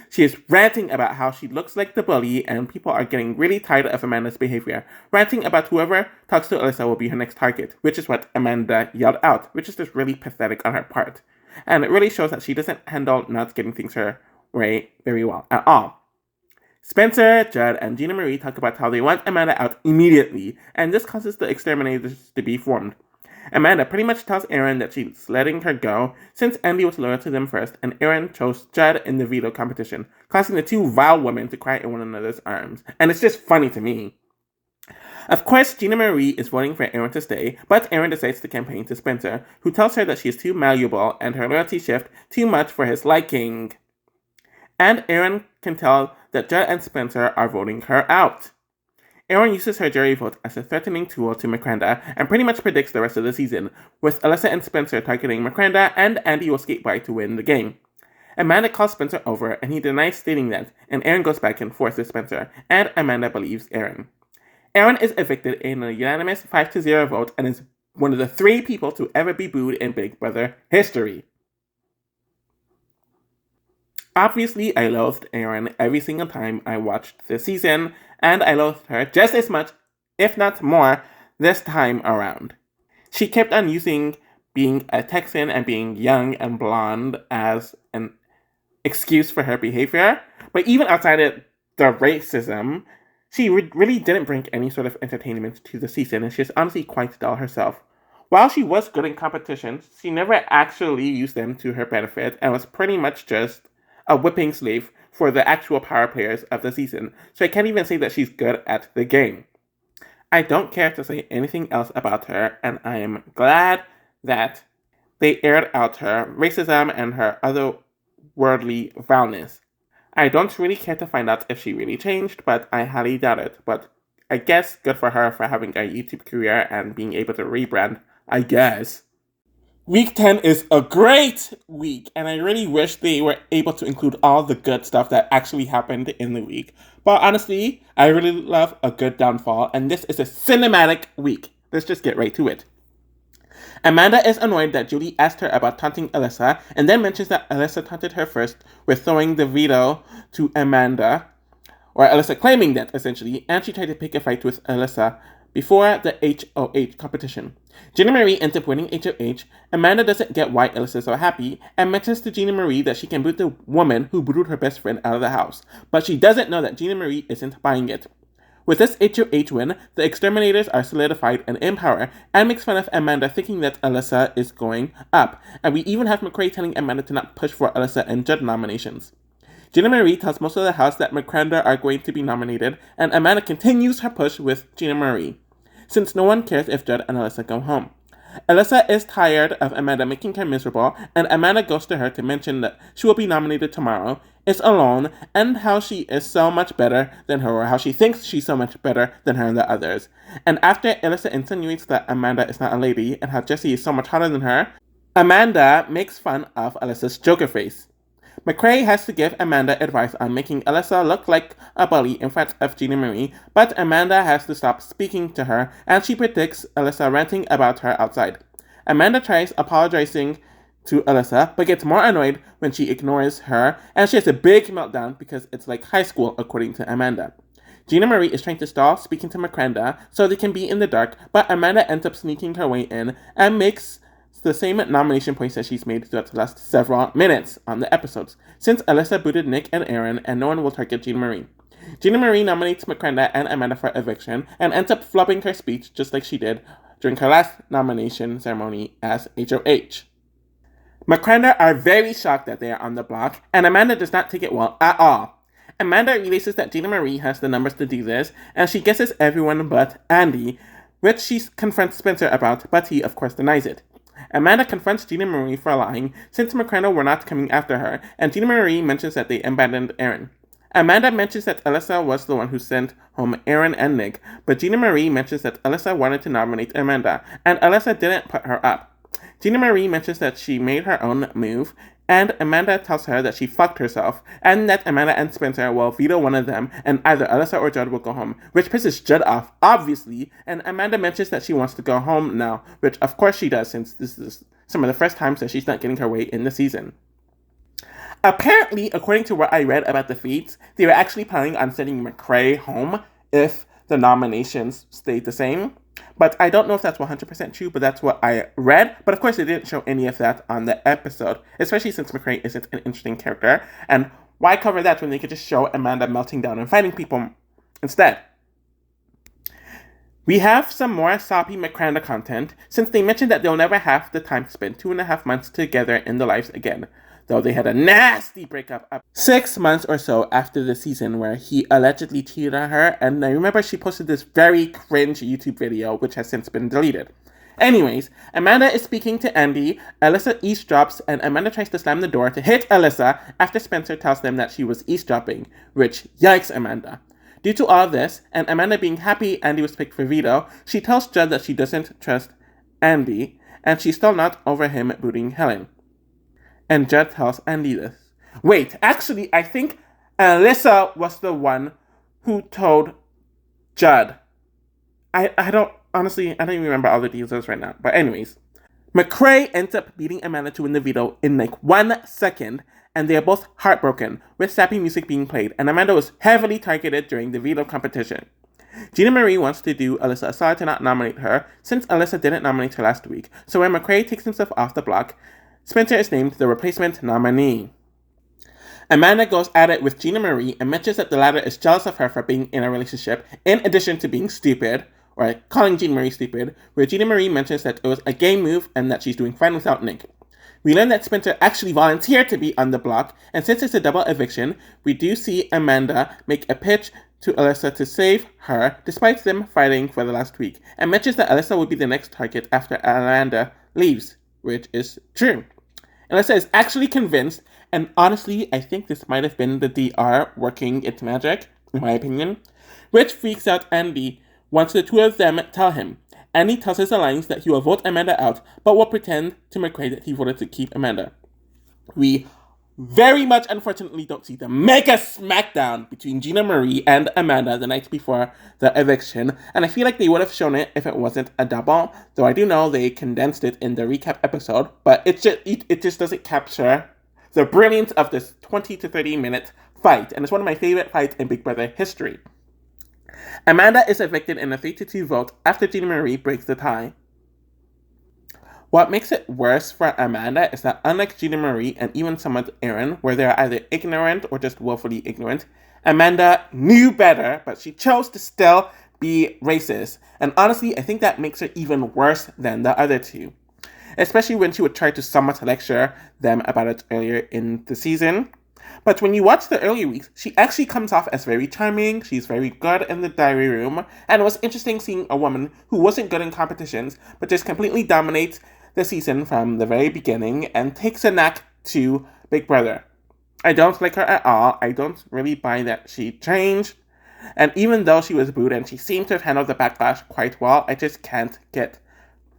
She is ranting about how she looks like the bully, and people are getting really tired of Amanda's behavior, ranting about whoever talks to Alyssa will be her next target, which is what Amanda yelled out, which is just really pathetic on her part. And it really shows that she doesn't handle not getting things her way very well at all. Spencer, Judd, and Gina Marie talk about how they want Amanda out immediately, and this causes the exterminators to be formed. Amanda pretty much tells Erin that she's letting her go, since Andy was loyal to them first, and Erin chose Judd in the veto competition, causing the two vile women to cry in one another's arms. And it's just funny to me. Of course, Gina Marie is voting for Aaron to stay, but Aaron decides to campaign to Spencer, who tells her that she is too malleable and her loyalty shift too much for his liking. And Aaron can tell that Judd and Spencer are voting her out. Aaron uses her jury vote as a threatening tool to Miranda and pretty much predicts the rest of the season, with Alyssa and Spencer targeting Miranda, and Andy will skate by to win the game. Amanda calls Spencer over and he denies stating that, and Aaron goes back and forth with Spencer, and Amanda believes Aaron. Aaron is evicted in a unanimous 5-0 vote and is one of the 3 people to ever be booed in Big Brother history. Obviously, I loathed Aaron every single time I watched this season, and I loathed her just as much, if not more, this time around. She kept on using being a Texan and being young and blonde as an excuse for her behavior, but even outside of the racism, she really didn't bring any sort of entertainment to the season, and she's honestly quite dull herself. While she was good in competitions, she never actually used them to her benefit and was pretty much just a whipping slave for the actual power players of the season, so I can't even say that she's good at the game. I don't care to say anything else about her, and I am glad that they aired out her racism and her otherworldly vileness. I don't really care to find out if she really changed, but I highly doubt it. But I guess good for her for having a YouTube career and being able to rebrand, I guess. Week 10 is a great week, and I really wish they were able to include all the good stuff that actually happened in the week. But honestly, I really love a good downfall, and this is a cinematic week. Let's just get right to it. Amanda is annoyed that Julie asked her about taunting Alyssa, and then mentions that Alyssa taunted her first with throwing the veto to Amanda, or Alyssa claiming that, essentially, and she tried to pick a fight with Alyssa before the HOH competition. Gina Marie ends up winning HOH. Amanda doesn't get why Alyssa is so happy, and mentions to Gina Marie that she can boot the woman who booted her best friend out of the house, but she doesn't know that Gina Marie isn't buying it. With this HOH win, the exterminators are solidified and in power, and makes fun of Amanda thinking that Alyssa is going up, and we even have McCrae telling Amanda to not push for Alyssa and Judd nominations. Gina Marie tells most of the house that Miranda are going to be nominated, and Amanda continues her push with Gina Marie, since no one cares if Judd and Alyssa go home. Alyssa is tired of Amanda making her miserable, and Amanda goes to her to mention that she will be nominated tomorrow, is alone, and how she is so much better than her, or how she thinks she's so much better than her and the others. And after Alyssa insinuates that Amanda is not a lady, and how Jessie is so much hotter than her, Amanda makes fun of Alyssa's Joker face. McCrae has to give Amanda advice on making Alyssa look like a bully in front of Gina Marie, but Amanda has to stop speaking to her, and she predicts Alyssa ranting about her outside. Amanda tries apologizing to Alyssa, but gets more annoyed when she ignores her, and she has a big meltdown because it's like high school, according to Amanda. Gina Marie is trying to stall speaking to Miranda so they can be in the dark, but Amanda ends up sneaking her way in and makes the same nomination points that she's made throughout the last several minutes on the episodes, since Alyssa booted Nick and Aaron, and no one will target Gina Marie. Gina Marie nominates Miranda and Amanda for eviction, and ends up flubbing her speech just like she did during her last nomination ceremony as HOH. Miranda are very shocked that they are on the block, and Amanda does not take it well at all. Amanda realizes that Gina Marie has the numbers to do this, and she guesses everyone but Andy, which she confronts Spencer about, but he of course denies it. Amanda confronts Gina Marie for lying, since Miranda were not coming after her, and Gina Marie mentions that they abandoned Aaron. Amanda mentions that Alyssa was the one who sent home Aaron and Nick, but Gina Marie mentions that Alyssa wanted to nominate Amanda, and Alyssa didn't put her up. Gina Marie mentions that she made her own move, and Amanda tells her that she fucked herself, and that Amanda and Spencer will veto one of them, and either Alyssa or Judd will go home, which pisses Judd off, obviously, and Amanda mentions that she wants to go home now, which of course she does, since this is some of the first times that she's not getting her way in the season. Apparently, according to what I read about the feeds, they were actually planning on sending McCrae home if the nominations stayed the same. But I don't know if that's 100% true, but that's what I read. But of course, they didn't show any of that on the episode, especially since McCrae isn't an interesting character. And why cover that when they could just show Amanda melting down and fighting people instead? We have some more soppy Miranda content, since they mentioned that they'll never have the time to spend 2.5 months together in their lives again. though they had a nasty breakup 6 months or so after the season where he allegedly cheated on her, and I remember she posted this very cringe YouTube video, which has since been deleted. Anyways, Amanda is speaking to Andy, Alyssa eavesdrops, and Amanda tries to slam the door to hit Alyssa after Spencer tells them that she was eavesdropping, which yikes Amanda. Due to all this, and Amanda being happy Andy was picked for veto, she tells Judd that she doesn't trust Andy, and she's still not over him booting Helen. And Judd tells Andy this. Wait, actually, I think Alyssa was the one who told Judd. I don't even remember all the details right now. But anyways, McCrae ends up beating Amanda to win the veto in like 1 second, and they are both heartbroken, with sappy music being played, and Amanda was heavily targeted during the veto competition. Gina Marie wants to do Alyssa a solid to not nominate her, since Alyssa didn't nominate her last week, so when McCrae takes himself off the block, Spencer is named the replacement nominee. Amanda goes at it with Gina Marie and mentions that the latter is jealous of her for being in a relationship, in addition to being stupid, or calling Gina Marie stupid, where Gina Marie mentions that it was a game move and that she's doing fine without Nick. We learn that Spencer actually volunteered to be on the block, and since it's a double eviction, we do see Amanda make a pitch to Alyssa to save her, despite them fighting for the last week, and mentions that Alyssa would be the next target after Amanda leaves, which is true. Alyssa is actually convinced, and honestly, I think this might have been the DR working its magic, in my opinion, which freaks out Andy once the two of them tell him. Andy tells his alliance that he will vote Amanda out, but will pretend to McCrae that he voted to keep Amanda. We very much unfortunately don't see the mega smackdown between Gina Marie and Amanda the night before the eviction, and I feel like they would have shown it if it wasn't a double, though I do know they condensed it in the recap episode, but it just doesn't capture the brilliance of this 20 to 30 minute fight, and it's one of my favorite fights in Big Brother history. Amanda is evicted in a 3-2 vote after Gina Marie breaks the tie. What makes it worse for Amanda is that unlike Gina Marie and even somewhat Aaron, where they're either ignorant or just willfully ignorant, Amanda knew better, but she chose to still be racist. And honestly, I think that makes her even worse than the other two. Especially when she would try to somewhat lecture them about it earlier in the season. But when you watch the earlier weeks, she actually comes off as very charming, she's very good in the diary room, and it was interesting seeing a woman who wasn't good in competitions, but just completely dominates the season from the very beginning and takes a knack to Big Brother. I don't like her at all, I don't really buy that she changed, and even though she was booed and she seemed to have handled the backlash quite well, I just can't get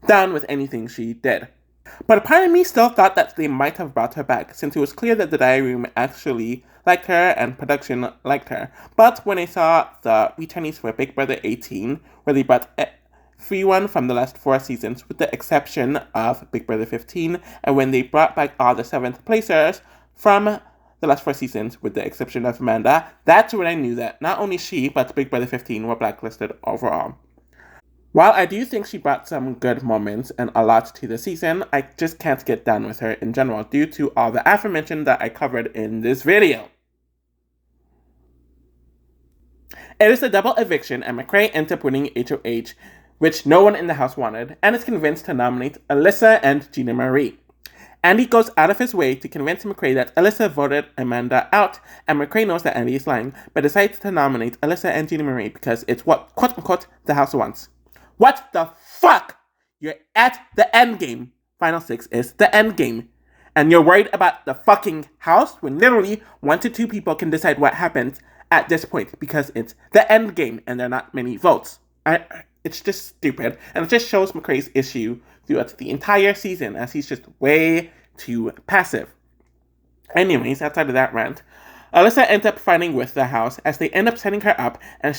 down with anything she did. But a part of me still thought that they might have brought her back, since it was clear that the diary room actually liked her and production liked her. But when I saw the returnees for Big Brother 18, where they brought everyone from the last 4 seasons, with the exception of Big Brother 15, and when they brought back all the 7th placers from the last 4 seasons, with the exception of Amanda, that's when I knew that not only she, but Big Brother 15 were blacklisted overall. While I do think she brought some good moments and a lot to the season, I just can't get down with her in general due to all the aforementioned that I covered in this video. It is a double eviction and McCrae ends up winning HOH, which no one in the house wanted, and is convinced to nominate Alyssa and Gina Marie. Andy goes out of his way to convince McCrae that Alyssa voted Amanda out, and McCrae knows that Andy is lying, but decides to nominate Alyssa and Gina Marie because it's what, quote-unquote, the house wants. What the fuck? You're at the end game. Final 6 is the end game. And you're worried about the fucking house when literally 1 to 2 people can decide what happens at this point because it's the end game and there are not many votes. It's just stupid. And it just shows McCrae's issue throughout the entire season as he's just way too passive. Anyways, outside of that rant, Alyssa ends up fighting with the house as they end up setting her up, and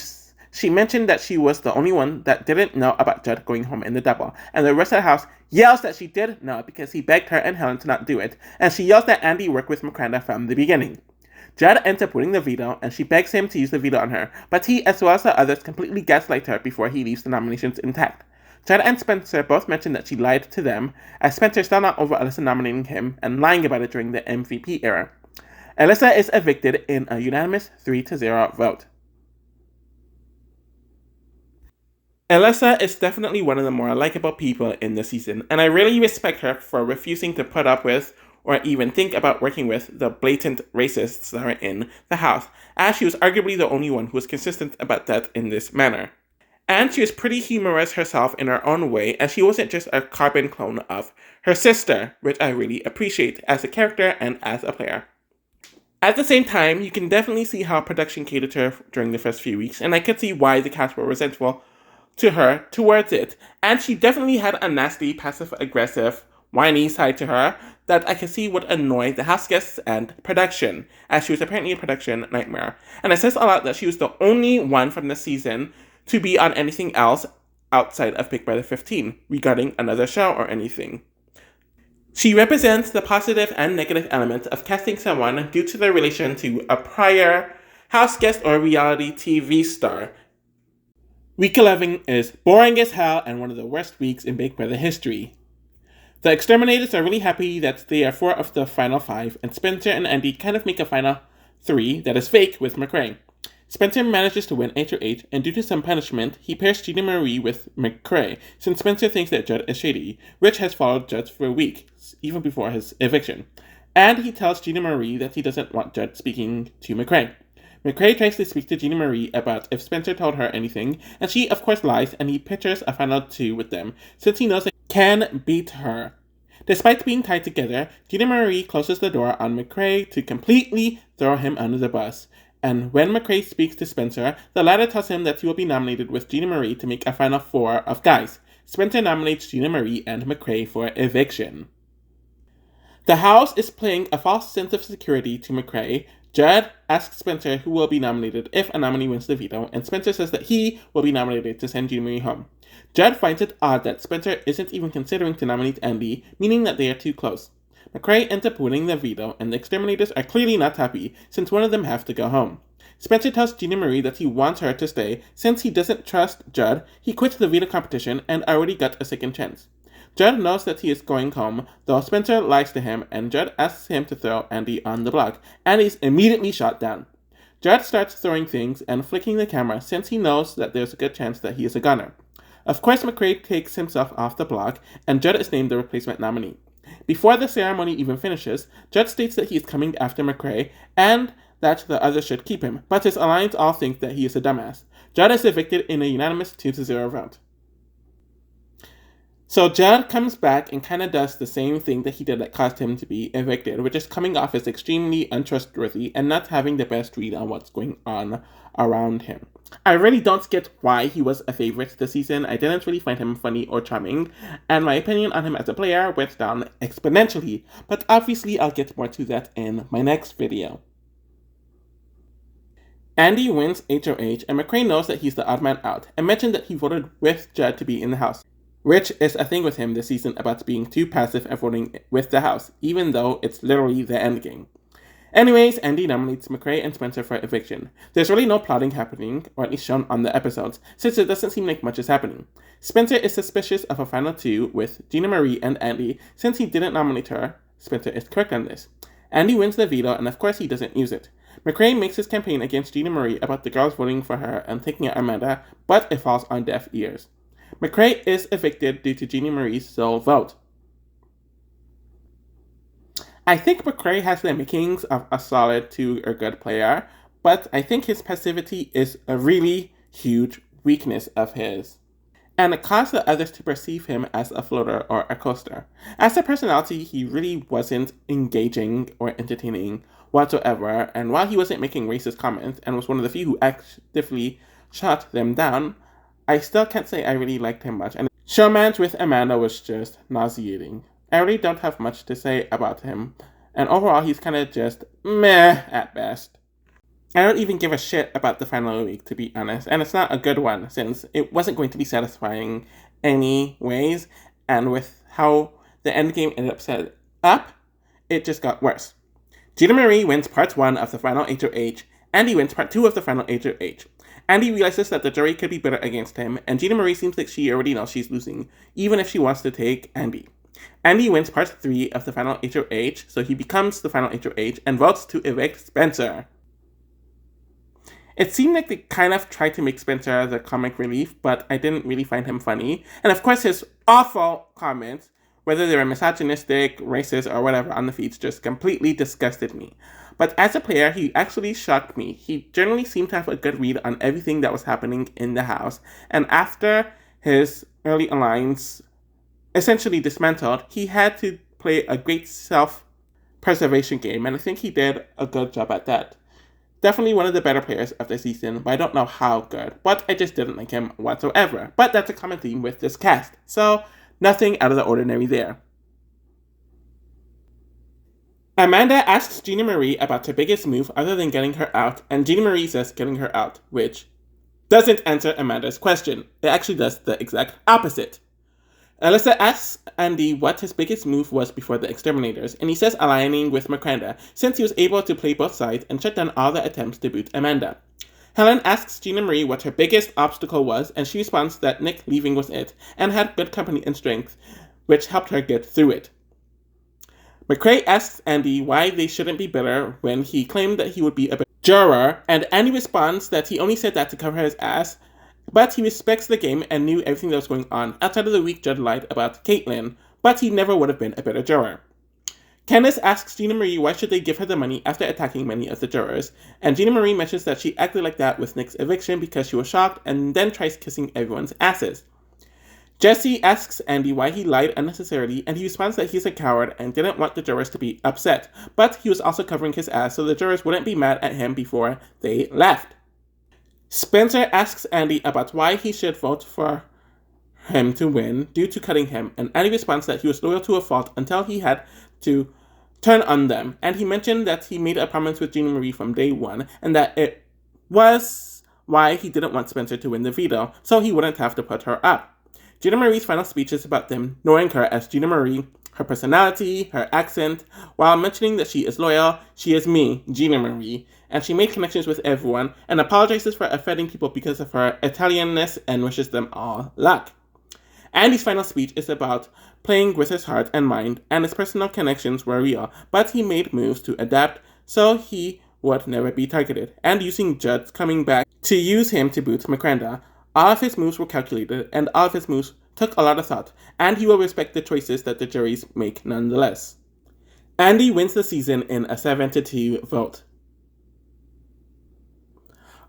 she mentioned that she was the only one that didn't know about Judd going home in the double, and the rest of the house yells that she did know because he begged her and Helen to not do it, and she yells that Andy worked with Miranda from the beginning. Judd ends up winning the veto, and she begs him to use the veto on her, but he, as well as the others, completely gaslight her before he leaves the nominations intact. Judd and Spencer both mentioned that she lied to them, as Spencer still not over Alyssa nominating him and lying about it during the MVP era. Alyssa is evicted in a unanimous 3-0 vote. Alyssa is definitely one of the more likable people in the season, and I really respect her for refusing to put up with or even think about working with the blatant racists that are in the house, as she was arguably the only one who was consistent about that in this manner. And she was pretty humorous herself in her own way, as she wasn't just a carbon clone of her sister, which I really appreciate as a character and as a player. At the same time, you can definitely see how production catered to her during the first few weeks, and I could see why the cast were resentful to her towards it. And she definitely had a nasty, passive-aggressive, whiny side to her that I could see would annoy the house guests and production, as she was apparently a production nightmare. And it says a lot that she was the only one from the season to be on anything else outside of Big Brother 15 regarding another show or anything. She represents the positive and negative elements of casting someone due to their relation to a prior house guest or reality TV star. Week 11 is boring as hell and one of the worst weeks in Big Brother history. The Exterminators are really happy that they are 4 of the final 5, and Spencer and Andy kind of make a final 3 that is fake with McCrae. Spencer manages to win HOH, and due to some punishment, he pairs Gina Marie with McCrae, since Spencer thinks that Judd is shady. Rich has followed Judd for weeks, even before his eviction. And he tells Gina Marie that he doesn't want Judd speaking to McCrae. McCrae tries to speak to Gina Marie about if Spencer told her anything, and she of course lies, and he pictures a final 2 with them, since he knows that he can beat her. Despite being tied together, Gina Marie closes the door on McCrae to completely throw him under the bus. And when McCrae speaks to Spencer, the latter tells him that he will be nominated with Gina Marie to make a final 4 of guys. Spencer nominates Gina Marie and McCrae for eviction. The house is playing a false sense of security to McCrae. Judd asks Spencer who will be nominated if a nominee wins the veto, and Spencer says that he will be nominated to send Gina Marie home. Judd finds it odd that Spencer isn't even considering to nominate Andy, meaning that they are too close. McCrae ends up winning the veto, and the Exterminators are clearly not happy, since one of them has to go home. Spencer tells Gina Marie that he wants her to stay. Since he doesn't trust Judd, he quits the veto competition and already got a second chance. Judd knows that he is going home, though Spencer lies to him, and Judd asks him to throw Andy on the block, and he's immediately shot down. Judd starts throwing things and flicking the camera, since he knows that there's a good chance that he is a gunner. Of course, McCrae takes himself off the block, and Judd is named the replacement nominee. Before the ceremony even finishes, Judd states that he is coming after McCrae, and that the others should keep him, but his alliance all think that he is a dumbass. Judd is evicted in a unanimous 2-0 vote. So Judd comes back and kind of does the same thing that he did that caused him to be evicted, which is coming off as extremely untrustworthy and not having the best read on what's going on around him. I really don't get why he was a favorite this season. I didn't really find him funny or charming, and my opinion on him as a player went down exponentially, but obviously I'll get more to that in my next video. Andy wins HOH, and McCrae knows that he's the odd man out, and mentioned that he voted with Judd to be in the house. Which is a thing with him this season about being too passive and voting with the house, even though it's literally the endgame. Anyways, Andy nominates McCrae and Spencer for eviction. There's really no plotting happening, or at least shown on the episodes, since it doesn't seem like much is happening. Spencer is suspicious of a final 2 with Gina Marie and Andy. Since he didn't nominate her, Spencer is correct on this. Andy wins the veto, and of course he doesn't use it. McCrae makes his campaign against Gina Marie about the girls voting for her and taking out Amanda, but it falls on deaf ears. McCrae is evicted due to Gina Marie's sole vote. I think McCrae has the makings of a solid to a good player, but I think his passivity is a really huge weakness of his, and it caused the others to perceive him as a floater or a coaster. As a personality, he really wasn't engaging or entertaining whatsoever, and while he wasn't making racist comments and was one of the few who actively shut them down, I still can't say I really liked him much, and showmance with Amanda was just nauseating. I really don't have much to say about him, and overall he's kind of just meh at best. I don't even give a shit about the final week, to be honest, and it's not a good one, since it wasn't going to be satisfying anyways, and with how the endgame ended up set up, it just got worse. Gina Marie wins part 1 of the final HOH, Andy wins part 2 of the final HOH. Andy realizes that the jury could be bitter against him, and Gina Marie seems like she already knows she's losing, even if she wants to take Andy. Andy wins part 3 of the final HOH, so he becomes the final HOH and votes to evict Spencer. It seemed like they kind of tried to make Spencer the comic relief, but I didn't really find him funny. And of course his awful comments whether they were misogynistic, racist, or whatever on the feeds, just completely disgusted me. But as a player, he actually shocked me. He generally seemed to have a good read on everything that was happening in the house, and after his early alliance essentially dismantled, he had to play a great self-preservation game, and I think he did a good job at that. Definitely one of the better players of the season, but I don't know how good. But I just didn't like him whatsoever. But that's a common theme with this cast, so nothing out of the ordinary there. Amanda asks Gina Marie about her biggest move other than getting her out, and Gina Marie says getting her out, which doesn't answer Amanda's question. It actually does the exact opposite. Alyssa asks Andy what his biggest move was before the Exterminators, and he says aligning with Miranda, since he was able to play both sides and shut down all the attempts to boot Amanda. Helen asks Gina Marie what her biggest obstacle was, and she responds that Nick leaving was it, and had good company and strength, which helped her get through it. McCrae asks Andy why they shouldn't be bitter when he claimed that he would be a better juror, and Andy responds that he only said that to cover his ass, but he respects the game and knew everything that was going on outside of the week Judd lied about Caitlyn, but he never would have been a better juror. Candace asks Gina Marie why should they give her the money after attacking many of the jurors, and Gina Marie mentions that she acted like that with Nick's eviction because she was shocked and then tries kissing everyone's asses. Jesse asks Andy why he lied unnecessarily, and he responds that he's a coward and didn't want the jurors to be upset, but he was also covering his ass so the jurors wouldn't be mad at him before they left. Spencer asks Andy about why he should vote for him to win due to cutting him, and Andy responds that he was loyal to a fault until he had to turn on them, and he mentioned that he made a promise with Gina Marie from day one, and that it was why he didn't want Spencer to win the veto, so he wouldn't have to put her up. Gina Marie's final speech is about them knowing her as Gina Marie, her personality, her accent, while mentioning that she is loyal, she is me, Gina Marie, and she made connections with everyone, and apologizes for offending people because of her Italianness and wishes them all luck. Andy's final speech is about playing with his heart and mind, and his personal connections were real, but he made moves to adapt so he would never be targeted, and using Judd coming back to use him to boot Miranda. All of his moves were calculated, and all of his moves took a lot of thought, and he will respect the choices that the juries make nonetheless. Andy wins the season in a 7-2 vote.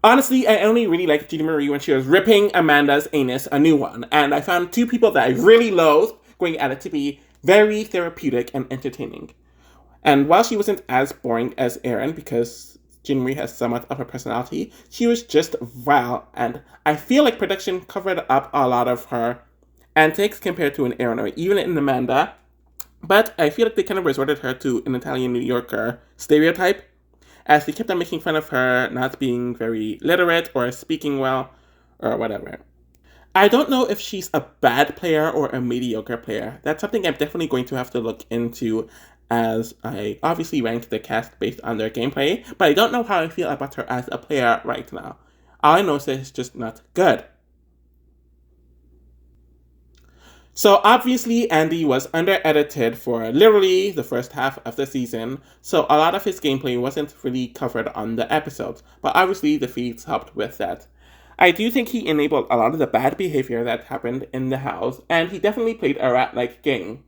Honestly, I only really liked Gina Marie when she was ripping Amanda's anus a new one, and I found two people that I really loathed going at it to be very therapeutic and entertaining. And while she wasn't as boring as Erin, because Gina Marie has somewhat of a personality, she was just vile, and I feel like production covered up a lot of her antics compared to an Erin or even an Amanda, but I feel like they kind of resorted her to an Italian New Yorker stereotype, as they kept on making fun of her not being very literate or speaking well, or whatever. I don't know if she's a bad player or a mediocre player. That's something I'm definitely going to have to look into, as I obviously rank the cast based on their gameplay, but I don't know how I feel about her as a player right now. All I know is that it's just not good. So obviously Andy was under-edited for literally the first half of the season, so a lot of his gameplay wasn't really covered on the episodes, but obviously the feeds helped with that. I do think he enabled a lot of the bad behavior that happened in the house, and he definitely played a rat-like game.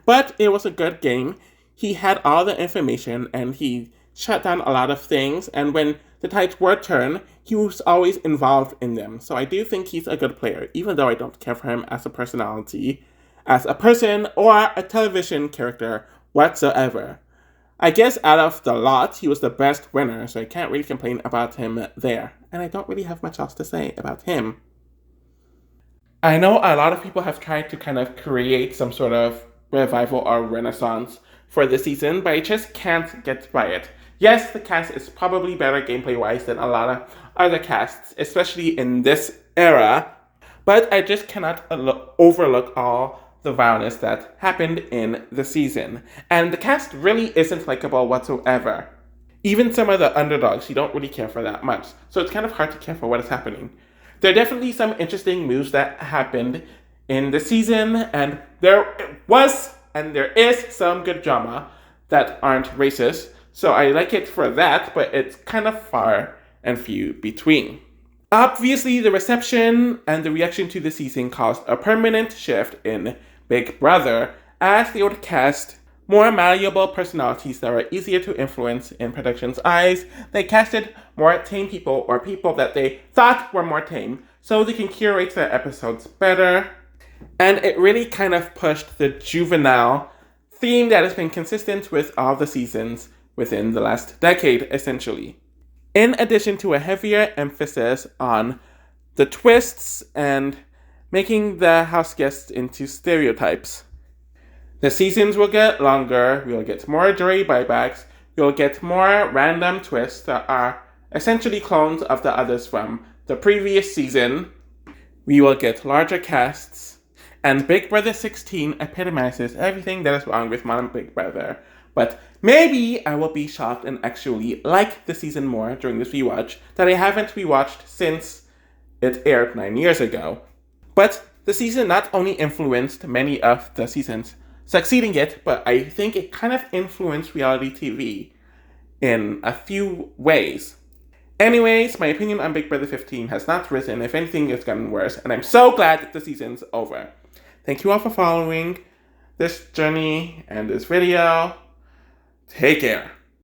But it was a good game. He had all the information, and he shut down a lot of things, and when the tides were turned, he was always involved in them. So I do think he's a good player, even though I don't care for him as a personality, as a person, or a television character whatsoever. I guess out of the lot, he was the best winner, so I can't really complain about him there. And I don't really have much else to say about him. I know a lot of people have tried to kind of create some sort of revival or renaissance for the season, but I just can't get by it. Yes, the cast is probably better gameplay-wise than a lot of other casts, especially in this era, but I just cannot overlook all the violence that happened in the season. And the cast really isn't likable whatsoever. Even some of the underdogs, you don't really care for that much, so it's kind of hard to care for what is happening. There are definitely some interesting moves that happened in the season, and there was and there is some good drama that aren't racist, so I like it for that, but it's kind of far and few between. Obviously, the reception and the reaction to the season caused a permanent shift in Big Brother, as they would cast more malleable personalities that were easier to influence in production's eyes. They casted more tame people, or people that they thought were more tame, so they can curate their episodes better. And it really kind of pushed the juvenile theme that has been consistent with all the seasons within the last decade, essentially. In addition to a heavier emphasis on the twists and making the house guests into stereotypes. The seasons will get longer, we'll get more jury buybacks, you'll get more random twists that are essentially clones of the others from the previous season. We will get larger casts, and Big Brother 16 epitomizes everything that is wrong with modern Big Brother. But maybe I will be shocked and actually like the season more during this rewatch that I haven't rewatched since it aired 9 years ago. But the season not only influenced many of the seasons succeeding it, but I think it kind of influenced reality TV in a few ways. Anyways, my opinion on Big Brother 15 has not risen. If anything, it's gotten worse, and I'm so glad that the season's over. Thank you all for following this journey and this video. Take care.